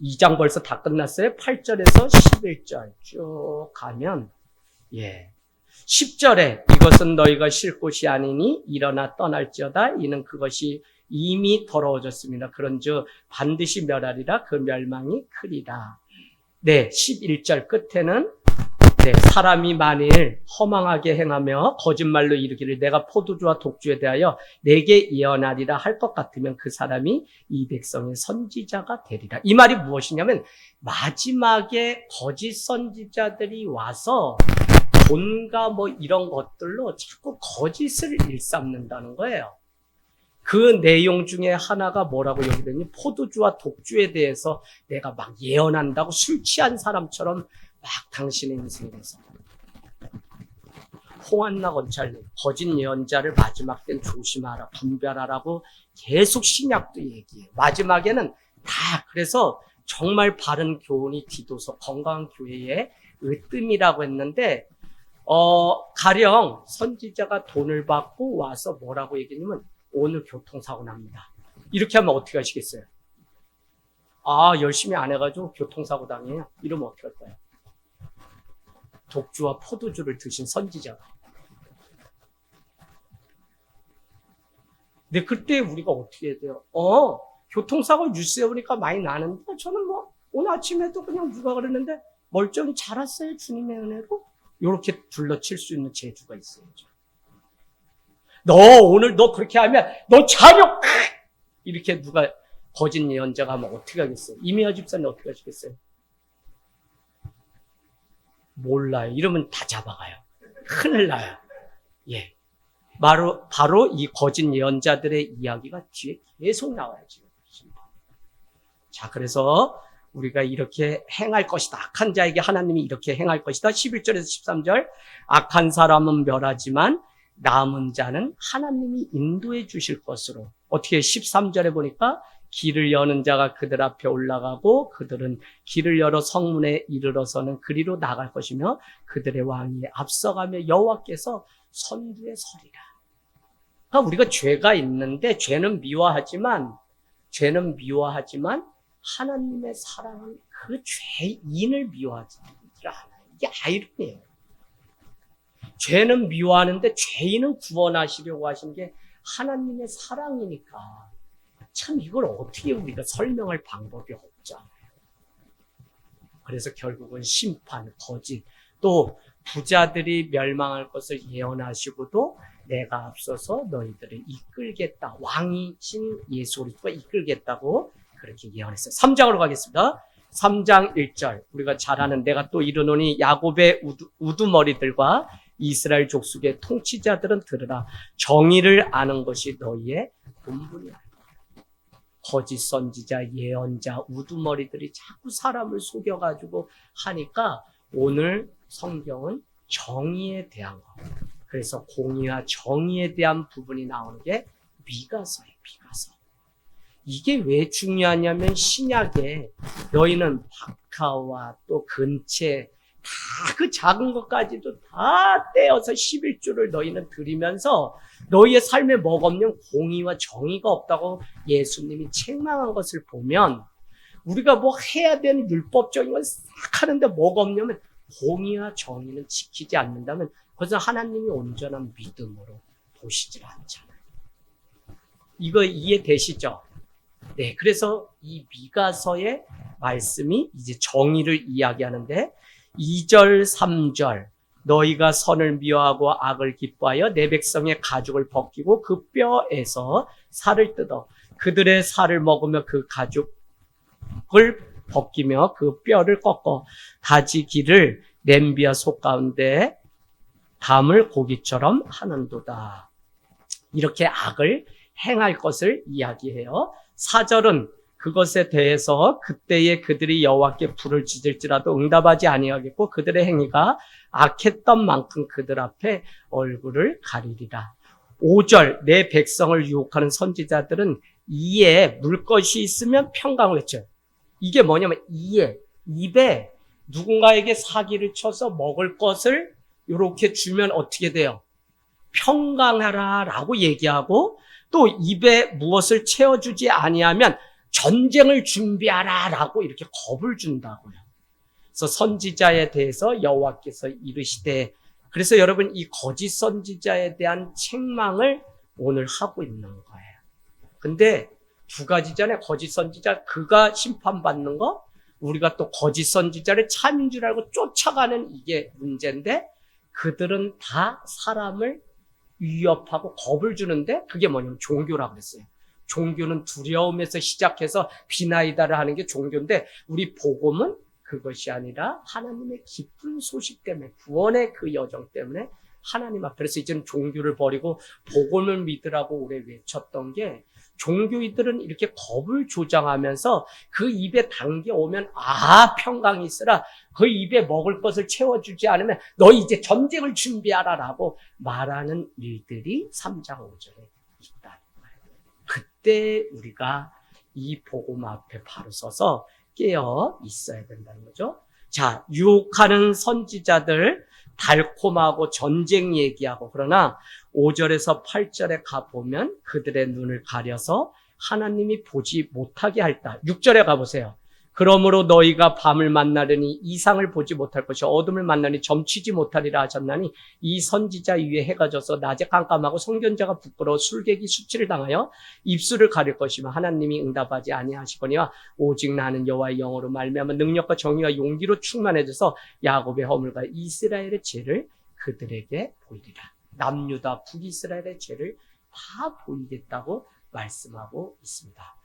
2장 벌써 다 끝났어요. 8절에서 11절 쭉 가면 10절에 이것은 너희가 쉴 곳이 아니니 일어나 떠날지어다. 이는 그것이 이미 더러워졌습니다. 그런즉 반드시 멸하리라. 그 멸망이 크리라. 11절 끝에는 사람이 만일 허망하게 행하며 거짓말로 이르기를 내가 포도주와 독주에 대하여 내게 예언하리라 할 것 같으면 그 사람이 이 백성의 선지자가 되리라. 이 말이 무엇이냐면 마지막에 거짓 선지자들이 와서 돈과 이런 것들로 자꾸 거짓을 일삼는다는 거예요. 그 내용 중에 하나가 뭐라고 얘기되니 포도주와 독주에 대해서 내가 막 예언한다고 술 취한 사람처럼 막 당신의 인생에서 홍한나 권찰님 거짓 예언자를 마지막 땐 조심하라 분별하라고 계속 신약도 얘기해요. 마지막에는 다 그래서 정말 바른 교훈이 뒤도서 건강한 교회의 으뜸이라고 했는데 가령 선지자가 돈을 받고 와서 뭐라고 얘기하냐면 오늘 교통사고 납니다. 이렇게 하면 어떻게 하시겠어요? 열심히 안 해가지고 교통사고 당해요. 이러면 어떻게 할까요? 독주와 포도주를 드신 선지자가 근데 그때 우리가 어떻게 해야 돼요? 교통사고 뉴스에 보니까 많이 나는데 저는 뭐 오늘 아침에도 그냥 누가 그랬는데 멀쩡히 잘 왔어요. 주님의 은혜로. 이렇게 둘러칠 수 있는 재주가 있어야죠. 오늘 너 그렇게 하면 너 자력 이렇게 누가 거짓 예언자가 하면 어떻게 하겠어요? 이미아 집사님 어떻게 하시겠어요? 몰라요. 이러면 다 잡아가요. 큰일 나요. 예. 바로 이 거짓 예언자들의 이야기가 뒤에 계속 나와요, 지금. 자, 그래서 우리가 이렇게 행할 것이다. 악한 자에게 하나님이 이렇게 행할 것이다. 11절에서 13절. 악한 사람은 멸하지만 남은 자는 하나님이 인도해 주실 것으로. 어떻게 13절에 보니까 길을 여는 자가 그들 앞에 올라가고 그들은 길을 열어 성문에 이르러서는 그리로 나갈 것이며 그들의 왕이 앞서가며 여호와께서 선두에 서리라. 그러니까 우리가 죄가 있는데 죄는 미워하지만 하나님의 사랑은 그 죄인을 미워하지 않아요. 이게 아이러니예요. 죄는 미워하는데 죄인은 구원하시려고 하신 게 하나님의 사랑이니까 참 이걸 어떻게 우리가 설명할 방법이 없잖아요. 그래서 결국은 심판, 거짓, 또 부자들이 멸망할 것을 예언하시고도 내가 앞서서 너희들을 이끌겠다. 왕이신 예수 그리스도가 이끌겠다고 그렇게 예언했어요. 3장으로 가겠습니다. 3장 1절. 우리가 잘 아는 내가 또 이르노니 야곱의 우두머리들과 이스라엘 족속의 통치자들은 들으라. 정의를 아는 것이 너희의 본분이야. 거짓 선지자, 예언자, 우두머리들이 자꾸 사람을 속여가지고 하니까 오늘 성경은 정의에 대한 거. 그래서 공의와 정의에 대한 부분이 나오는 게 미가서예요. 미가서. 이게 왜 중요하냐면 신약에 너희는 박하와 또 근체 다 그 작은 것까지도 다 떼어서 11조를 너희는 드리면서 너희의 삶에 뭐가 없냐면 공의와 정의가 없다고 예수님이 책망한 것을 보면 우리가 뭐 해야 되는 율법적인 건 싹 하는데 뭐가 없냐면 공의와 정의는 지키지 않는다면 그것은 하나님이 온전한 믿음으로 보시질 않잖아요. 이거 이해되시죠? 네, 그래서 이 미가서의 말씀이 이제 정의를 이야기하는데 2절, 3절 너희가 선을 미워하고 악을 기뻐하여 내 백성의 가죽을 벗기고 그 뼈에서 살을 뜯어 그들의 살을 먹으며 그 가죽을 벗기며 그 뼈를 꺾어 다지기를 냄비와 솥 가운데 담을 고기처럼 하는도다. 이렇게 악을 행할 것을 이야기해요. 4절은 그것에 대해서 그때에 그들이 여호와께 불을 지질지라도 응답하지 아니하겠고 그들의 행위가 악했던 만큼 그들 앞에 얼굴을 가리리라. 5절 내 백성을 유혹하는 선지자들은 이에 물 것이 있으면 평강을 했죠. 이게 뭐냐면 이에 입에 누군가에게 사기를 쳐서 먹을 것을 이렇게 주면 어떻게 돼요? 평강하라 라고 얘기하고 또 입에 무엇을 채워주지 아니하면 전쟁을 준비하라 라고 이렇게 겁을 준다고요. 그래서 선지자에 대해서 여호와께서 이르시되 그래서 여러분 이 거짓 선지자에 대한 책망을 오늘 하고 있는 거예요. 근데 두 가지잖아요. 거짓 선지자 그가 심판받는 거 우리가 또 거짓 선지자를 참인 줄 알고 쫓아가는 이게 문제인데 그들은 다 사람을 위협하고 겁을 주는데 그게 뭐냐면 종교라고 그랬어요. 종교는 두려움에서 시작해서 비나이다를 하는 게 종교인데 우리 복음은 그것이 아니라 하나님의 기쁜 소식 때문에 구원의 그 여정 때문에 하나님 앞에 그래서 이제는 종교를 버리고 복음을 믿으라고 오래 외쳤던 게 종교인들은 이렇게 겁을 조장하면서 그 입에 당겨오면 평강이 있으라 그 입에 먹을 것을 채워주지 않으면 너 이제 전쟁을 준비하라 라고 말하는 일들이 3장 5절에 있다. 그때 우리가 이 복음 앞에 바로 서서 깨어 있어야 된다는 거죠. 자, 유혹하는 선지자들 달콤하고 전쟁 얘기하고 그러나 5절에서 8절에 가보면 그들의 눈을 가려서 하나님이 보지 못하게 할다. 6절에 가보세요. 그러므로 너희가 밤을 만나려니 이상을 보지 못할 것이요 어둠을 만나니 점치지 못하리라 하셨나니 이 선지자 위에 해가 져서 낮에 깜깜하고 선견자가 부끄러워 술객이 수치를 당하여 입술을 가릴 것이며 하나님이 응답하지 아니하시거니와 오직 나는 여호와의 영으로 말미암아 능력과 정의와 용기로 충만해져서 야곱의 허물과 이스라엘의 죄를 그들에게 보이리라. 남유다 북이스라엘의 죄를 다 보이겠다고 말씀하고 있습니다.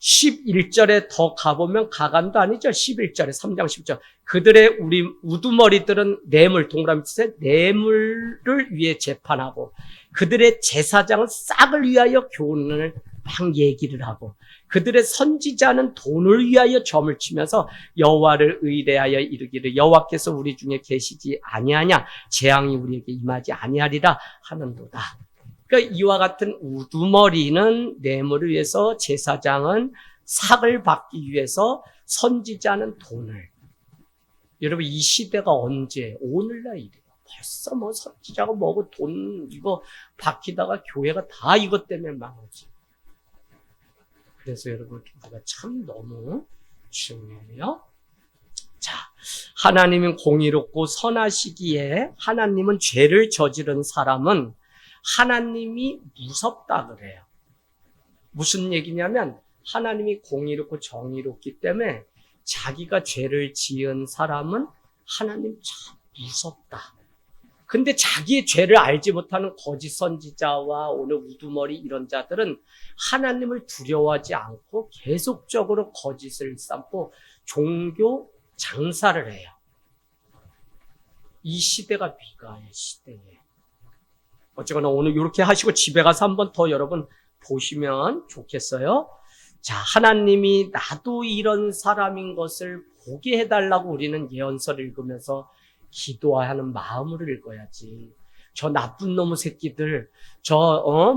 11절에 더 가보면 가감도 아니죠. 11절에 3장 10절 그들의 우리 우두머리들은 뇌물 동그라미 뜻에 뇌물을 위해 재판하고 그들의 제사장은 싹을 위하여 교훈을 막 얘기를 하고 그들의 선지자는 돈을 위하여 점을 치면서 여호와를 의뢰하여 이르기를 여호와께서 우리 중에 계시지 아니하냐 재앙이 우리에게 임하지 아니하리라 하는도다. 그러니까 이와 같은 우두머리는 뇌물을 위해서, 제사장은 삭을 받기 위해서, 선지자는 돈을. 여러분 이 시대가 언제? 오늘날 일이에요. 벌써 뭐 선지자가 뭐고 돈 이거 받기다가 교회가 다 이것 때문에 망하지. 그래서 여러분 기도가 참 너무 중요해요. 자, 하나님은 공의롭고 선하시기에 하나님은 죄를 저지른 사람은 하나님이 무섭다 그래요. 무슨 얘기냐면 하나님이 공의롭고 정의롭기 때문에 자기가 죄를 지은 사람은 하나님 참 무섭다. 근데 자기의 죄를 알지 못하는 거짓 선지자와 오늘 우두머리 이런 자들은 하나님을 두려워하지 않고 계속적으로 거짓을 삼고 종교 장사를 해요. 이 시대가 비가의 시대예요. 어쨌거나 오늘 이렇게 하시고 집에 가서 한번 더 여러분 보시면 좋겠어요. 자, 하나님이 나도 이런 사람인 것을 보게 해달라고 우리는 예언서를 읽으면서 기도하는 마음으로 읽어야지. 저 나쁜 놈의 새끼들,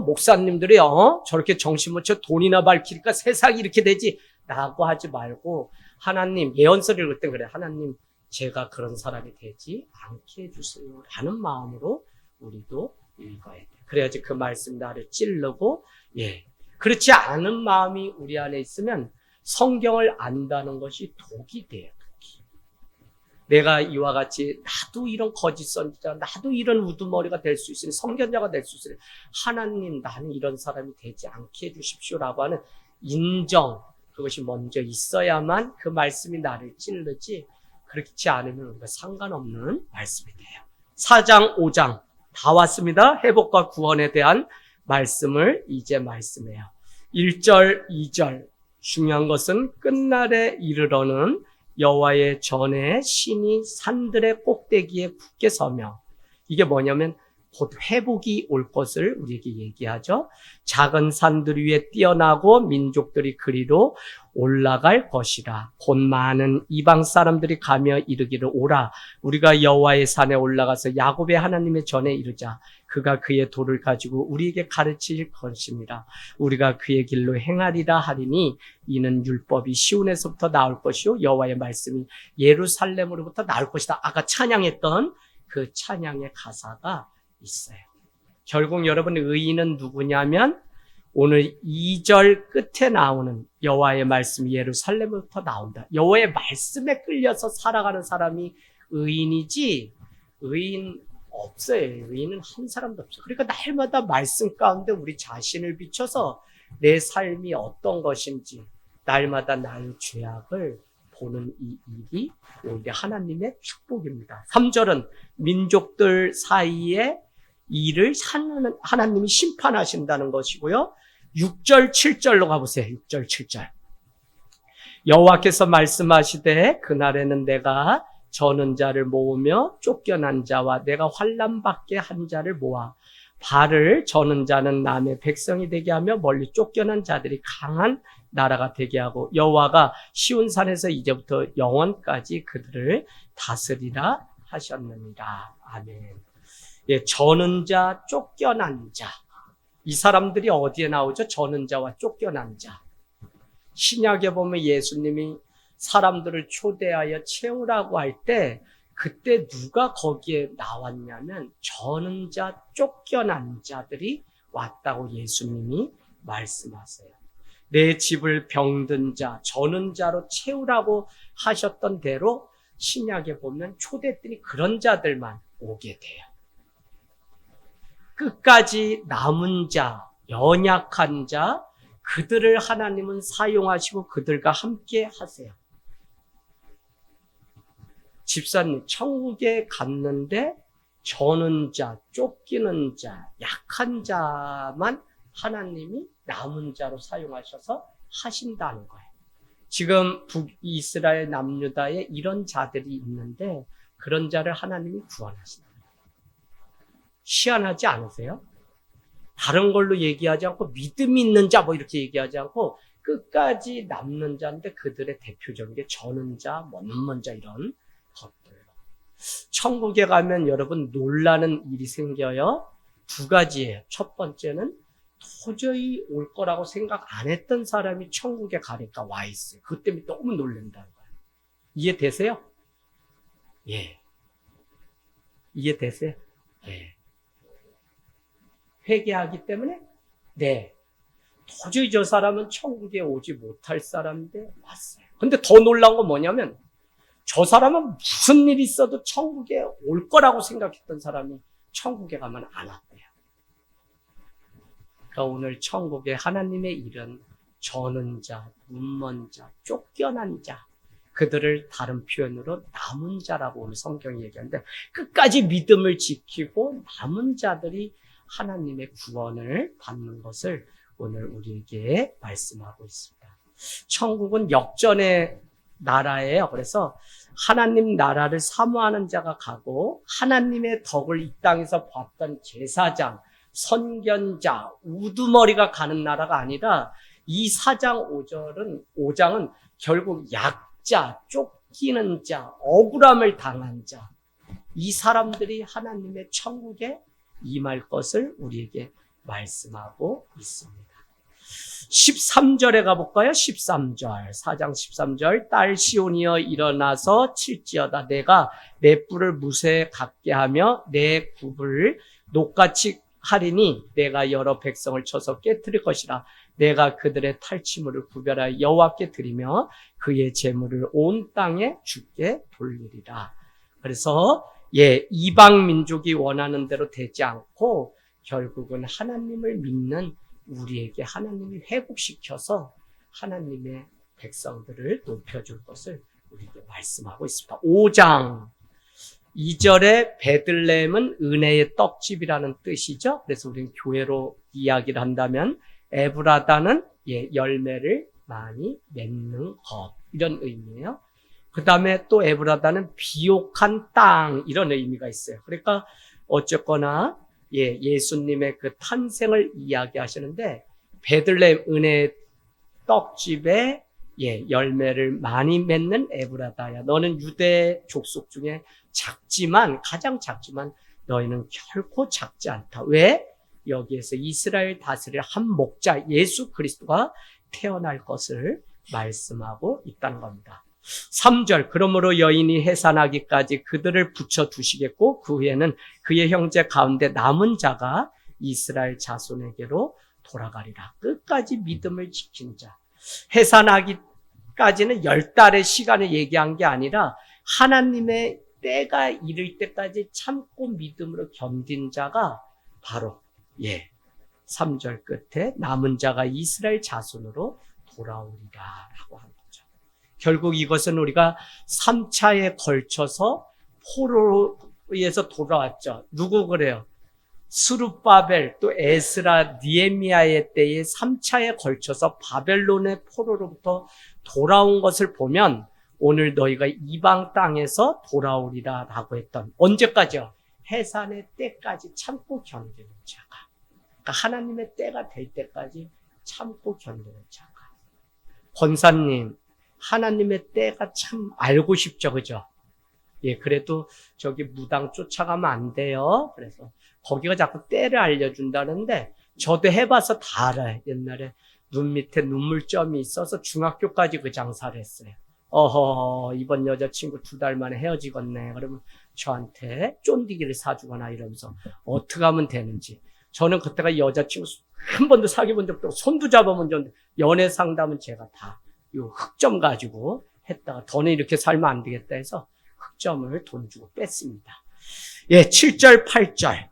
목사님들이 저렇게 정신 못 차려 돈이나 밝히니까 세상이 이렇게 되지 라고 하지 말고 하나님, 예언서를 읽을 때 그래. 하나님, 제가 그런 사람이 되지 않게 해주세요 라는 마음으로 우리도 읽어야 돼. 그래야지 그 말씀 나를 찌르고, 그렇지 않은 마음이 우리 안에 있으면 성경을 안다는 것이 독이 돼요. 독이. 내가 이와 같이 나도 이런 거짓 선지자, 나도 이런 우두머리가 될 수 있으니 선견자가 될 수 있으니 하나님 나는 이런 사람이 되지 않게 해주십시오라고 하는 인정, 그것이 먼저 있어야만 그 말씀이 나를 찌르지 그렇지 않으면 우리가 상관없는 말씀이 돼요. 4장 5장 다 왔습니다. 회복과 구원에 대한 말씀을 이제 말씀해요. 1절, 2절 중요한 것은 끝날에 이르러는 여호와의 전에 신이 산들의 꼭대기에 굳게 서며 이게 뭐냐면 곧 회복이 올 것을 우리에게 얘기하죠. 작은 산들 위에 뛰어나고 민족들이 그리로 올라갈 것이라. 곧 많은 이방 사람들이 가며 이르기를 오라. 우리가 여호와의 산에 올라가서 야곱의 하나님의 전에 이르자. 그가 그의 도를 가지고 우리에게 가르칠 것입니다. 우리가 그의 길로 행하리라 하리니 이는 율법이 시온에서부터 나올 것이요 여호와의 말씀이 예루살렘으로부터 나올 것이다. 아까 찬양했던 그 찬양의 가사가 있어요. 결국 여러분 의인은 누구냐면 오늘 2절 끝에 나오는 여호와의 말씀이 예루살렘부터 나온다. 여호와의 말씀에 끌려서 살아가는 사람이 의인이지 의인 없어요. 의인은 한 사람도 없어요. 그러니까 날마다 말씀 가운데 우리 자신을 비춰서 내 삶이 어떤 것인지 날마다 나의 죄악을 보는 이 일이 오히려 하나님의 축복입니다. 3절은 민족들 사이에 일을 하나님이 심판하신다는 것이고요. 6절, 7절로 가보세요. 6절, 7절. 여호와께서 말씀하시되 그날에는 내가 저는 자를 모으며 쫓겨난 자와 내가 환난 받게 한 자를 모아 발을 저는 자는 남의 백성이 되게 하며 멀리 쫓겨난 자들이 강한 나라가 되게 하고 여호와가 시온산에서 이제부터 영원까지 그들을 다스리라 하셨느니라. 아멘. 저는 자, 쫓겨난 자. 이 사람들이 어디에 나오죠? 저는 자와 쫓겨난 자. 신약에 보면 예수님이 사람들을 초대하여 채우라고 할 때 그때 누가 거기에 나왔냐면 저는 자, 쫓겨난 자들이 왔다고 예수님이 말씀하세요. 내 집을 병든 자, 저는 자로 채우라고 하셨던 대로 신약에 보면 초대했더니 그런 자들만 오게 돼요. 끝까지 남은 자, 연약한 자, 그들을 하나님은 사용하시고 그들과 함께 하세요. 집사님, 천국에 갔는데 저는 자, 쫓기는 자, 약한 자만 하나님이 남은 자로 사용하셔서 하신다는 거예요. 지금 북이스라엘 남유다에 이런 자들이 있는데 그런 자를 하나님이 구원하신다. 희한하지 않으세요? 다른 걸로 얘기하지 않고 믿음이 있는 자 뭐 이렇게 얘기하지 않고 끝까지 남는 자인데 그들의 대표적인 게 저는 자, 먼먼 자 이런 것들. 천국에 가면 여러분 놀라는 일이 생겨요. 두 가지예요. 첫 번째는 도저히 올 거라고 생각 안 했던 사람이 천국에 가니까 와 있어요. 그것 때문에 너무 놀란다는 거예요. 이해되세요? 예. 이해되세요? 예. 회개하기 때문에? 네. 도저히 저 사람은 천국에 오지 못할 사람인데 왔어요. 근데 더 놀라운 건 뭐냐면 저 사람은 무슨 일이 있어도 천국에 올 거라고 생각했던 사람이 천국에 가면 안 왔대요. 그러니까 오늘 천국에 하나님의 일은 저는 자, 눈먼 자, 쫓겨난 자, 그들을 다른 표현으로 남은 자라고 오늘 성경이 얘기하는데 끝까지 믿음을 지키고 남은 자들이 하나님의 구원을 받는 것을 오늘 우리에게 말씀하고 있습니다. 천국은 역전의 나라예요. 그래서 하나님 나라를 사모하는 자가 가고 하나님의 덕을 이 땅에서 봤던 제사장, 선견자, 우두머리가 가는 나라가 아니라 이 4장 5장은 결국 약자, 쫓기는 자, 억울함을 당한 자, 이 사람들이 하나님의 천국에 임할 것을 우리에게 말씀하고 있습니다. 13절에 가볼까요? 13절, 4장 13절. 딸 시온이여 일어나서 칠지어다. 내가 내 뿔을 무쇠에 같게 하며 내 굽을 녹같이 하리니 내가 여러 백성을 쳐서 깨뜨릴 것이라. 내가 그들의 탈취물을 구별하여 여호와께 드리며 그의 재물을 온 땅에 주께 돌리리라. 그래서 이방 민족이 원하는 대로 되지 않고 결국은 하나님을 믿는 우리에게 하나님이 회복시켜서 하나님의 백성들을 높여줄 것을 우리에게 말씀하고 있습니다. 5장 2절에 베들레헴은 은혜의 떡집이라는 뜻이죠. 그래서 우리는 교회로 이야기를 한다면 에브라다는 열매를 많이 맺는 것 이런 의미예요. 그 다음에 또 에브라다는 비옥한 땅 이런 의미가 있어요. 그러니까 어쨌거나 예수님의 그 탄생을 이야기하시는데 베들레헴 은혜의 떡집에 열매를 많이 맺는 에브라다야. 너는 유대 족속 중에 가장 작지만 너희는 결코 작지 않다. 왜? 여기에서 이스라엘 다스릴 한 목자 예수 그리스도가 태어날 것을 말씀하고 있다는 겁니다. 3절 그러므로 여인이 해산하기까지 그들을 붙여두시겠고 그 후에는 그의 형제 가운데 남은 자가 이스라엘 자손에게로 돌아가리라. 끝까지 믿음을 지킨 자. 해산하기까지는 10달의 시간을 얘기한 게 아니라 하나님의 때가 이를 때까지 참고 믿음으로 견딘 자가 바로 3절 끝에 남은 자가 이스라엘 자손으로 돌아오리라 라고 합니다. 결국 이것은 우리가 3차에 걸쳐서 포로에서 돌아왔죠. 누구 그래요? 스룹바벨 또 에스라 니에미야의 때에 3차에 걸쳐서 바벨론의 포로로부터 돌아온 것을 보면 오늘 너희가 이방 땅에서 돌아오리라 라고 했던 언제까지요? 해산의 때까지 참고 견디는 자가. 그러니까 하나님의 때가 될 때까지 참고 견디는 자가. 권사님 하나님의 때가 참 알고 싶죠, 그죠? 그래도 저기 무당 쫓아가면 안 돼요. 그래서 거기가 자꾸 때를 알려준다는데 저도 해봐서 다 알아요. 옛날에 눈 밑에 눈물점이 있어서 중학교까지 그 장사를 했어요. 이번 여자친구 2달 만에 헤어지겠네. 그러면 저한테 쫀디기를 사주거나 이러면서 어떻게 하면 되는지 저는 그때가 여자친구 한 번도 사귀어 본 적도 없고 손도 잡아본 적도 없는데 연애 상담은 제가 다 요 흑점 가지고 했다가 더는 이렇게 살면 안 되겠다 해서 흑점을 돈 주고 뺐습니다. 예, 7절, 8절.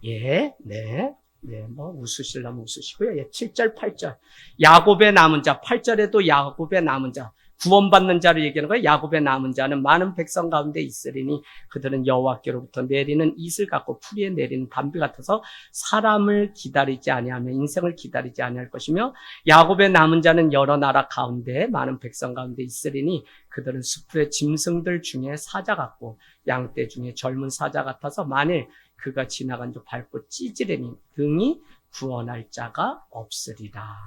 예, 네. 네, 뭐 웃으시려면 웃으시고요. 예, 7절, 8절. 야곱의 남은 자, 8절에도 야곱의 남은 자, 구원받는 자를 얘기하는 거예요. 야곱의 남은 자는 많은 백성 가운데 있으리니 그들은 여호와께로부터 내리는 이슬 같고 풀이에 내리는 담비 같아서 사람을 기다리지 아니하며 인생을 기다리지 아니할 것이며 야곱의 남은 자는 여러 나라 가운데 많은 백성 가운데 있으리니 그들은 숲의 짐승들 중에 사자 같고 양떼 중에 젊은 사자 같아서 만일 그가 지나간 줄 밟고 찢으려니 등이 구원할 자가 없으리라.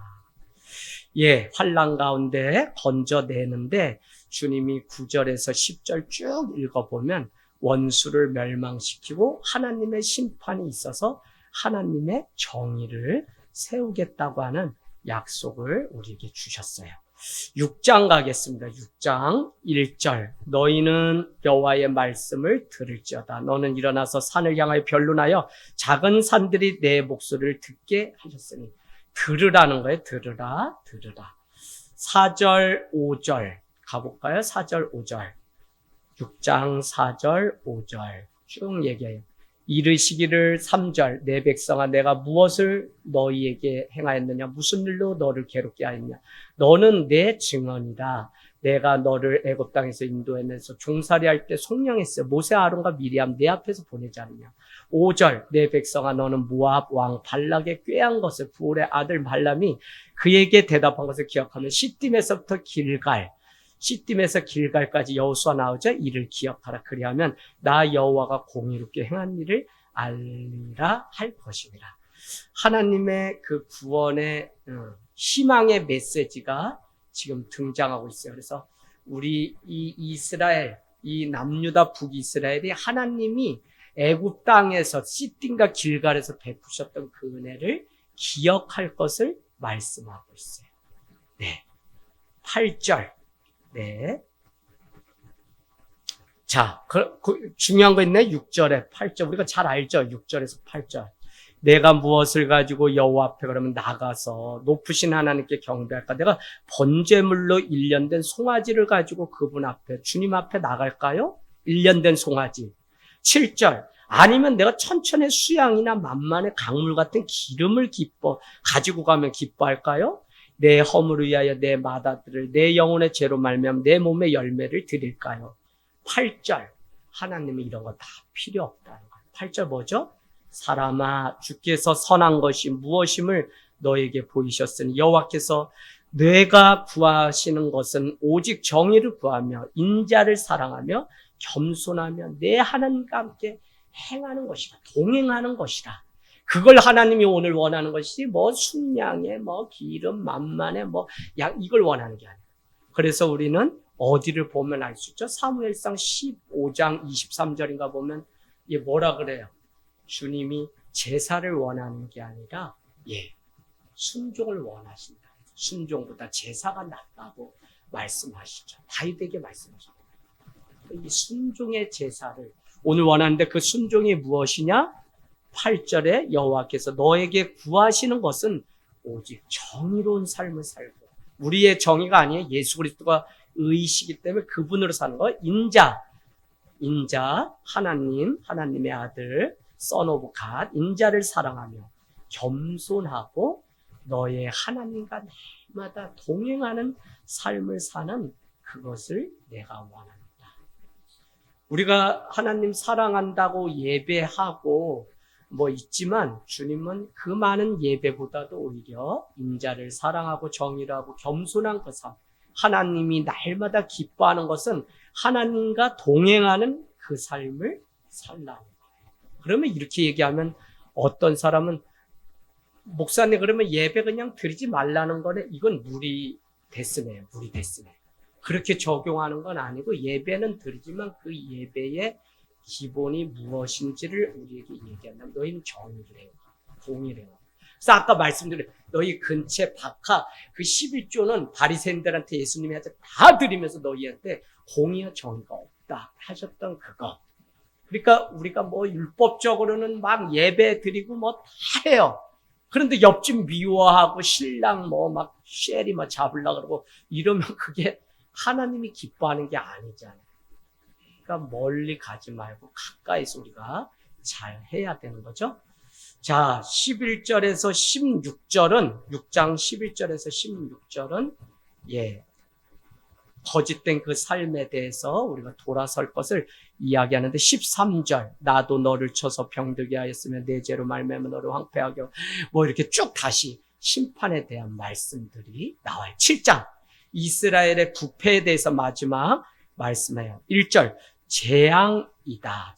예, 환난 가운데 건져내는데 주님이 9절에서 10절 쭉 읽어보면 원수를 멸망시키고 하나님의 심판이 있어서 하나님의 정의를 세우겠다고 하는 약속을 우리에게 주셨어요. 6장 가겠습니다. 6장 1절. 너희는 여호와의 말씀을 들을지어다. 너는 일어나서 산을 향하여 변론하여 작은 산들이 내 목소리를 듣게 하셨으니. 들으라는 거예요. 들으라. 4절, 5절 가볼까요? 4절, 5절. 6장 4절, 5절 쭉 얘기해요. 이르시기를 3절 내 백성아 내가 무엇을 너희에게 행하였느냐 무슨 일로 너를 괴롭게 하였냐 너는 내 증언이다. 내가 너를 애굽 땅에서 인도해내서 종살이할 때 속량했어요. 모세 아론과 미리암 내 앞에서 보내지 않느냐. 5절 내 백성아 너는 모압 왕 발락의 꾀한 것을 부올의 아들 발람이 그에게 대답한 것을 기억하며 시딤에서부터 시딤에서 길갈까지 여호수아 나오자 이를 기억하라. 그리하면 나 여호와가 공의롭게 행한 일을 알리라 할 것이니라. 하나님의 그 구원의 희망의 메시지가 지금 등장하고 있어요. 그래서 우리 이 이스라엘, 이 남유다 북이스라엘이 하나님이 애굽 땅에서 시딤과 길갈에서 베푸셨던 그 은혜를 기억할 것을 말씀하고 있어요. 네. 8절. 네. 자, 중요한 거 있네. 6절에 8절. 우리가 잘 알죠. 6절에서 8절. 내가 무엇을 가지고 여호와 앞에 그러면 나가서 높으신 하나님께 경배할까? 내가 번제물로 1년 된 송아지를 가지고 그분 앞에, 주님 앞에 나갈까요? 1년 된 송아지. 7절. 아니면 내가 천천의 수양이나 만만의 강물 같은 기름을 가지고 가면 기뻐할까요? 내 허물을 위하여 내 마다들을 내 영혼의 죄로 말미암아 내 몸의 열매를 드릴까요? 8절. 하나님은 이런 거 다 필요 없다는 거예요. 8절 뭐죠? 사람아 주께서 선한 것이 무엇임을 너에게 보이셨으니 여호와께서 내가 구하시는 것은 오직 정의를 구하며 인자를 사랑하며 겸손하며 내 하나님과 함께 행하는 것이다. 동행하는 것이다. 그걸 하나님이 오늘 원하는 것이 뭐 순양에 뭐 기름 만만에 뭐 이걸 원하는 게 아니에요. 그래서 우리는 어디를 보면 알 수 있죠? 사무엘상 15장 23절인가 보면 이게 뭐라 그래요? 주님이 제사를 원하는 게 아니라 순종을 원하신다. 순종보다 제사가 낫다고 말씀하시죠. 다윗에게 말씀하셨다. 이 순종의 제사를 오늘 원하는데 그 순종이 무엇이냐? 8절에 여호와께서 너에게 구하시는 것은 오직 정의로운 삶을 살고 우리의 정의가 아니에요. 예수 그리스도가 의이시기 때문에 그분으로 사는 거. 인자 하나님의 아들 Son of God, 인자를 사랑하며 겸손하고 너의 하나님과 날마다 동행하는 삶을 사는 그것을 내가 원한다. 우리가 하나님 사랑한다고 예배하고 뭐 있지만 주님은 그 많은 예배보다도 오히려 인자를 사랑하고 정의를 하고 겸손한 그 삶, 하나님이 날마다 기뻐하는 것은 하나님과 동행하는 그 삶을 살라는 거예요. 그러면 이렇게 얘기하면 어떤 사람은 목사님 그러면 예배 그냥 드리지 말라는 거네. 이건 무리 데스네요. 그렇게 적용하는 건 아니고 예배는 드리지만 그 예배의 기본이 무엇인지를 우리에게 얘기한다면 너희는 정의를 해요. 공의를 해요. 그래서 아까 말씀드린 너희 근처 박하 그 11조는 바리새인들한테 예수님이 다 드리면서 너희한테 공의와 정의가 없다 하셨던 그거. 그러니까 우리가 뭐 율법적으로는 막 예배 드리고 뭐 다 해요. 그런데 옆집 미워하고 신랑 뭐 막 쉐리 뭐 잡으려고 그러고 이러면 그게 하나님이 기뻐하는 게 아니잖아요. 그러니까 멀리 가지 말고 가까이서 우리가 잘 해야 되는 거죠. 자, 11절에서 16절은 6장 11절에서 16절은 거짓된 그 삶에 대해서 우리가 돌아설 것을 이야기하는데 13절 나도 너를 쳐서 병들게 하였으면 내 죄로 말미암아 너를 황폐하게 하고 뭐 이렇게 쭉 다시 심판에 대한 말씀들이 나와요. 7장 이스라엘의 부패에 대해서 마지막 말씀해요. 1절 재앙이다.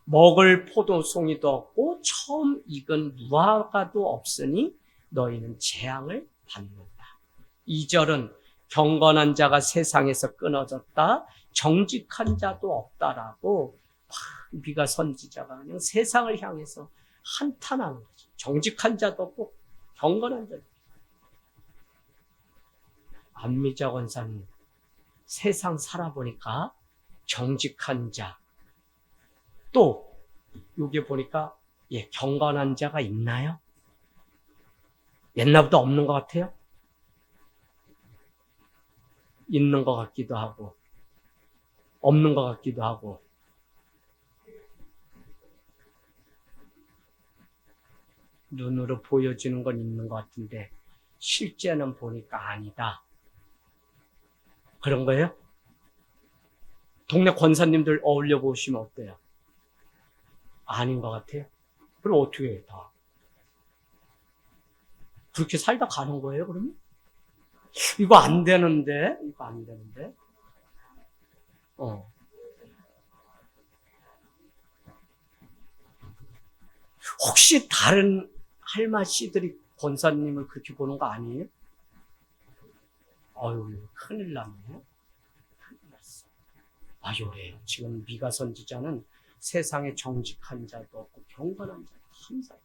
먹을 포도송이도 없고 처음 익은 무화과도 없으니 너희는 재앙을 받는다. 2절은 경건한 자가 세상에서 끊어졌다. 정직한 자도 없다라고 미가 선지자가 그냥 세상을 향해서 한탄하는 거죠. 정직한 자도 없고 경건한 자도 없고. 안미자 권사님 세상 살아보니까 정직한 자 또 여기 보니까 경건한 자가 있나요? 옛날보다 없는 것 같아요? 있는 것 같기도 하고 없는 것 같기도 하고 눈으로 보여지는 건 있는 것 같은데 실제는 보니까 아니다. 그런 거예요? 동네 권사님들 어울려 보시면 어때요? 아닌 것 같아요? 그럼 어떻게 해요? 다 그렇게 살다 가는 거예요 그러면? 이거 안 되는데 혹시 다른 할마 씨들이 권사님을 그렇게 보는 거 아니에요? 아유, 큰일 났네. 큰일 났어. 요래요. 지금 미가 선지자는 세상에 정직한 자도 없고 경건한 자도 한 사람도 없다.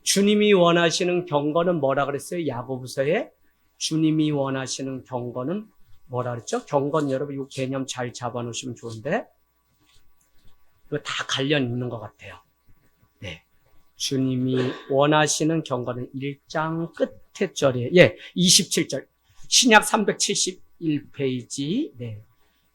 주님이 원하시는 경건은 뭐라 그랬어요? 야고보서에 주님이 원하시는 경건은 뭐라 그랬죠? 경건 여러분 이 개념 잘 잡아놓으시면 좋은데 이거 다 관련 있는 것 같아요. 네. 주님이 원하시는 경건은 1장 끝에 절이에요. 27절. 신약 371페이지.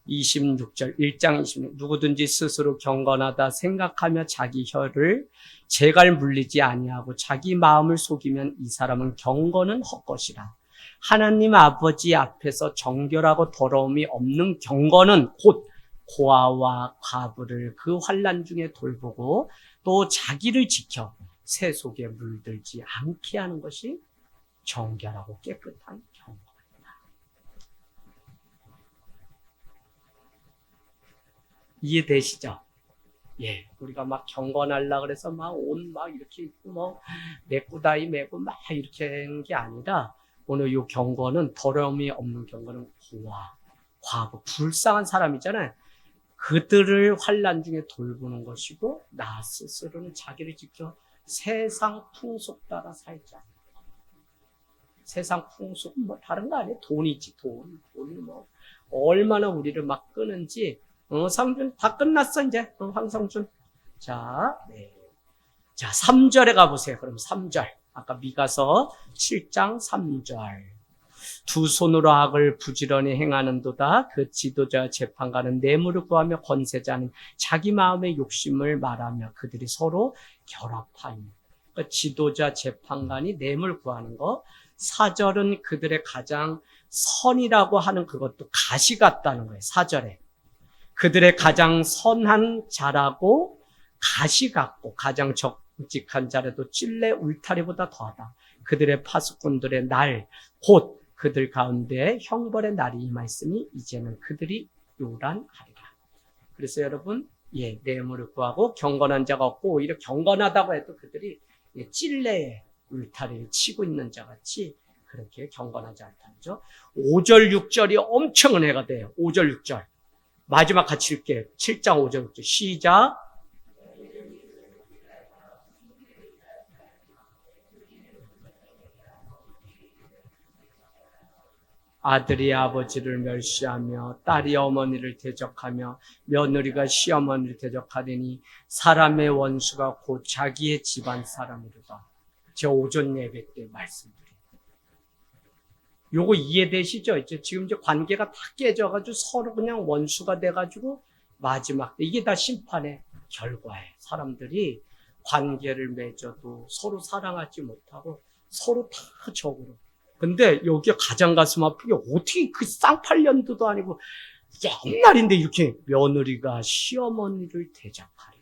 26절. 1장 26. 누구든지 스스로 경건하다 생각하며 자기 혀를 재갈 물리지 아니하고 자기 마음을 속이면 이 사람은 경건은 헛것이라. 하나님 아버지 앞에서 정결하고 더러움이 없는 경건은 곧 고아와 과부를 그 환난 중에 돌보고 또 자기를 지켜 새 속에 물들지 않게 하는 것이 정결하고 깨끗한 경건이다. 이해되시죠? 우리가 막 경건하려고 그래서 막 옷 막 이렇게 입고 뭐 네꾸다이 메고 막 이렇게 하는 게 아니라 오늘 이 경건은 더러움이 없는 경건은 고아, 과부, 불쌍한 사람이잖아요. 그들을 환난 중에 돌보는 것이고 나 스스로는 자기를 지켜 세상 풍속 따라 살지 않는다. 세상 풍속은 뭐 다른 거 아니에요? 돈이지 돈이 뭐 얼마나 우리를 막 끄는지. 상준 다 끝났어 이제. 황성준. 자 3절에 가보세요. 그럼 3절 아까 미가서 7장 3절 두 손으로 악을 부지런히 행하는도다. 그 지도자 재판관은 뇌물을 구하며 권세자는 자기 마음의 욕심을 말하며 그들이 서로 결합하니. 그러니까 지도자 재판관이 뇌물 구하는 거. 4절은 그들의 가장 선이라고 하는 그것도 가시 같다는 거예요. 4절에 그들의 가장 선한 자라고 가시 같고 가장 정직한 자라도 찔레 울타리보다 더하다. 그들의 파수꾼들의 날 곧 그들 가운데 형벌의 날이 임하였으니 이제는 그들이 요란하리라. 그래서 여러분 뇌물을 구하고 경건한 자가 없고 오히려 경건하다고 해도 그들이 찔레의 울타리를 치고 있는 자 같이 그렇게 경건하지 않다죠. 5절 6절이 엄청 은혜가 돼요. 5절 6절 마지막 같이 읽게요. 7장 5절 6절 시작. 아들이 아버지를 멸시하며 딸이 어머니를 대적하며 며느리가 시어머니를 대적하더니 사람의 원수가 곧 자기의 집안 사람이로다. 제 오전 예배 때 말씀드린 요거 이해되시죠? 지금 이제 관계가 다 깨져가지고 서로 그냥 원수가 돼가지고 마지막 때 이게 다 심판의 결과예요. 사람들이 관계를 맺어도 서로 사랑하지 못하고 서로 다 적으로. 근데 여기 가장 가슴 아프게 어떻게 그 쌍팔년도도 아니고 옛날인데 이렇게 며느리가 시어머니를 대적하리.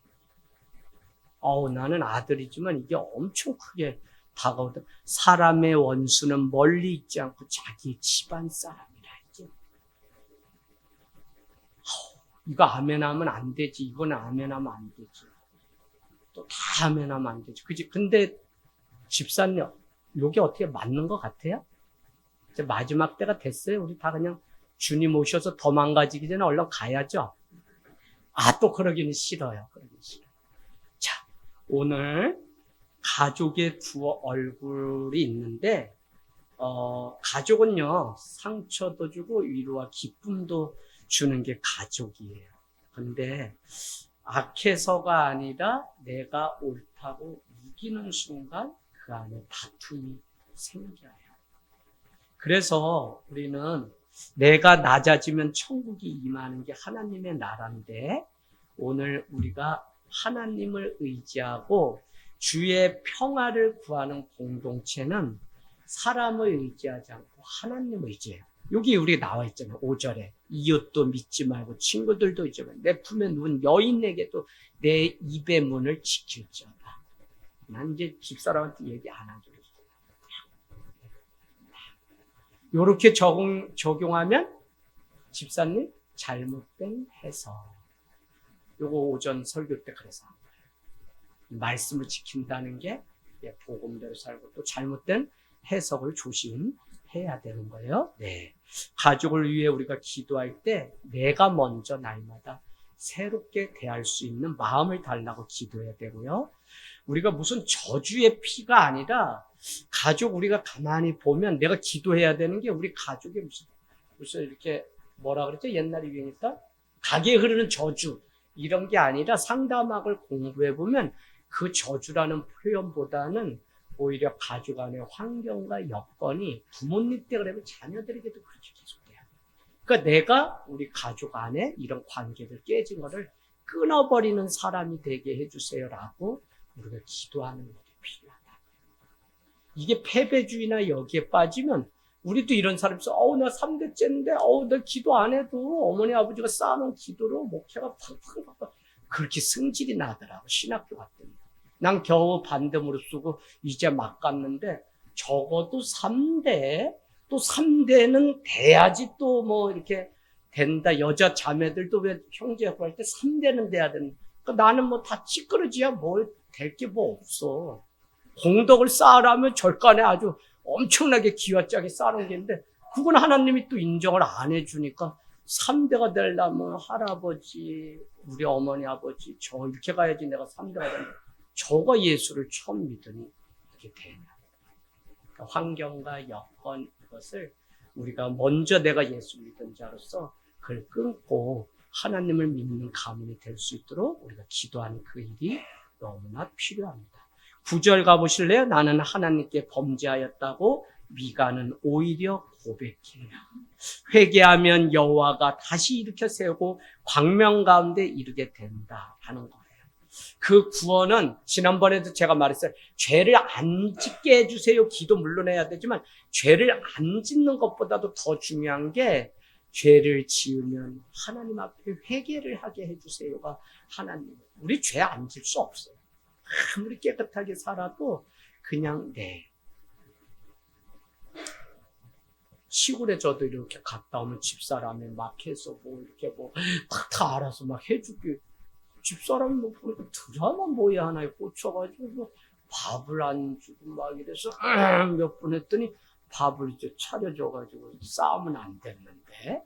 나는 아들이지만 이게 엄청 크게 다가오다. 사람의 원수는 멀리 있지 않고 자기 집안 사람이라 했지. 이거 아멘하면 안 되지. 이거는 아멘하면 안 되지. 또 다 아멘하면 안 되지. 그지? 근데 집사님, 요게 어떻게 맞는 것 같아요? 이제 마지막 때가 됐어요. 우리 다 그냥 주님 오셔서 더 망가지기 전에 얼른 가야죠. 또 그러기는 싫어요. 그러기 싫어요. 자, 오늘 가족의 두 얼굴이 있는데, 가족은요, 상처도 주고 위로와 기쁨도 주는 게 가족이에요. 근데 악해서가 아니라 내가 옳다고 이기는 순간 그 안에 다툼이 생겨요. 그래서 우리는 내가 낮아지면 천국이 임하는 게 하나님의 나라인데 오늘 우리가 하나님을 의지하고 주의 평화를 구하는 공동체는 사람을 의지하지 않고 하나님을 의지해요. 여기 우리 나와 있잖아요. 5절에 이웃도 믿지 말고 친구들도 잊지 말고 내 품에 누운 여인에게도 내 입의 문을 지킬지어다. 난 이제 집사람한테 얘기 안 하기로 했어요. 이렇게 적용하면 집사님 잘못된 해석. 요거 오전 설교 때 그래서 한 거예요. 말씀을 지킨다는 게 복음대로 살고 또 잘못된 해석을 조심해야 되는 거예요. 네. 가족을 위해 우리가 기도할 때 내가 먼저 날마다 새롭게 대할 수 있는 마음을 달라고 기도해야 되고요. 우리가 무슨 저주의 피가 아니라 가족 우리가 가만히 보면 내가 기도해야 되는 게 우리 가족이 무슨 이렇게 뭐라 그랬죠? 옛날에 유행했다? 가게에 흐르는 저주 이런 게 아니라 상담학을 공부해 보면 그 저주라는 표현보다는 오히려 가족 안의 환경과 여건이 부모님 때 그러면 자녀들에게도 그렇게 계속돼요. 그러니까 내가 우리 가족 안에 이런 관계를 깨진 거를 끊어버리는 사람이 되게 해주세요라고 우리가 기도하는 것이 필요하다. 이게 패배주의나 여기에 빠지면 우리도 이런 사람이 있어. 나 3대째인데 나 기도 안 해도 어머니 아버지가 쌓아놓은 기도로 목회가 팡팡 그렇게 승질이 나더라고. 신학교 갔더니. 난 겨우 반대무릎 쓰고 이제 막 갔는데 적어도 3대 또 3대는 돼야지 또 뭐 이렇게 된다. 여자 자매들도 왜 형제 역할 할 때 3대는 돼야 되는. 그러니까 나는 뭐 다 찌끄러지야 뭘 될 게 뭐 없어. 공덕을 쌓으라면 절간에 아주 엄청나게 기와짜게 쌓아놓은 게 있는데 그건 하나님이 또 인정을 안 해주니까 3대가 되려면 할아버지, 우리 어머니 아버지 저 이렇게 가야지 내가 3대가 된다. 저가 예수를 처음 믿으니 이렇게 되냐. 그러니까 환경과 여건 이것을 우리가 먼저 내가 예수 믿은 자로서 그걸 끊고 하나님을 믿는 가문이 될 수 있도록 우리가 기도하는 그 일이 너무나 필요합니다. 9절 가보실래요? 나는 하나님께 범죄하였다고 미가는 오히려 고백해요. 회개하면 여호와가 다시 일으켜 세우고 광명 가운데 이르게 된다 하는 거예요. 그 구원은 지난번에도 제가 말했어요. 죄를 안 짓게 해주세요. 기도 물론 해야 되지만 죄를 안 짓는 것보다도 더 중요한 게 죄를 지으면 하나님 앞에 회개를 하게 해주세요가 하나님. 우리 죄 안 질 수 없어요. 아무리 깨끗하게 살아도 그냥 시골에 저도 이렇게 갔다 오면 집사람이 막 해서 뭐 이렇게 다 알아서 막 해주기. 집사람이 뭐 보니까 드라마 뭐야 하나에 꽂혀가지고 뭐 밥을 안 주고 막 이래서 몇 분 했더니 밥을 이제 차려줘가지고 싸우면 안 됐는데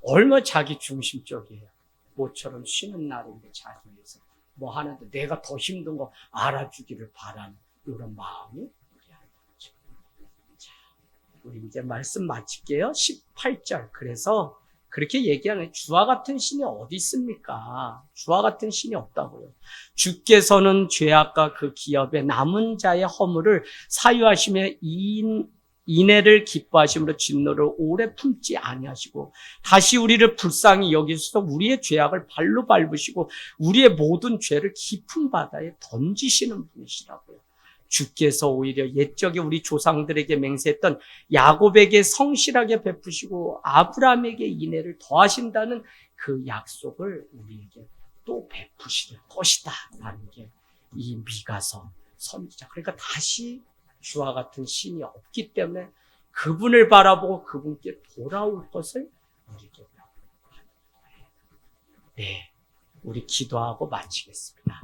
얼마 자기 중심적이에요. 모처럼 쉬는 날인데 자기에서 뭐 하는데 내가 더 힘든 거 알아주기를 바라는 이런 마음이 우리 안에 있죠. 자, 우리 이제 말씀 마칠게요. 18절. 그래서 그렇게 얘기하는 주와 같은 신이 어디 있습니까? 주와 같은 신이 없다고요. 주께서는 죄악과 그 기업에 남은 자의 허물을 사유하시며 인애를 기뻐하심으로 진노를 오래 품지 아니하시고 다시 우리를 불쌍히 여기셔서 우리의 죄악을 발로 밟으시고 우리의 모든 죄를 깊은 바다에 던지시는 분이시라고요. 주께서 오히려 옛적에 우리 조상들에게 맹세했던 야곱에게 성실하게 베푸시고 아브라함에게 인애를 더하신다는 그 약속을 우리에게 또 베푸실 것이다 라는 게 이 미가서 선지자. 그러니까 다시 주와 같은 신이 없기 때문에 그분을 바라보고 그분께 돌아올 것을 우리에게 명령합니다. 네, 우리 기도하고 마치겠습니다.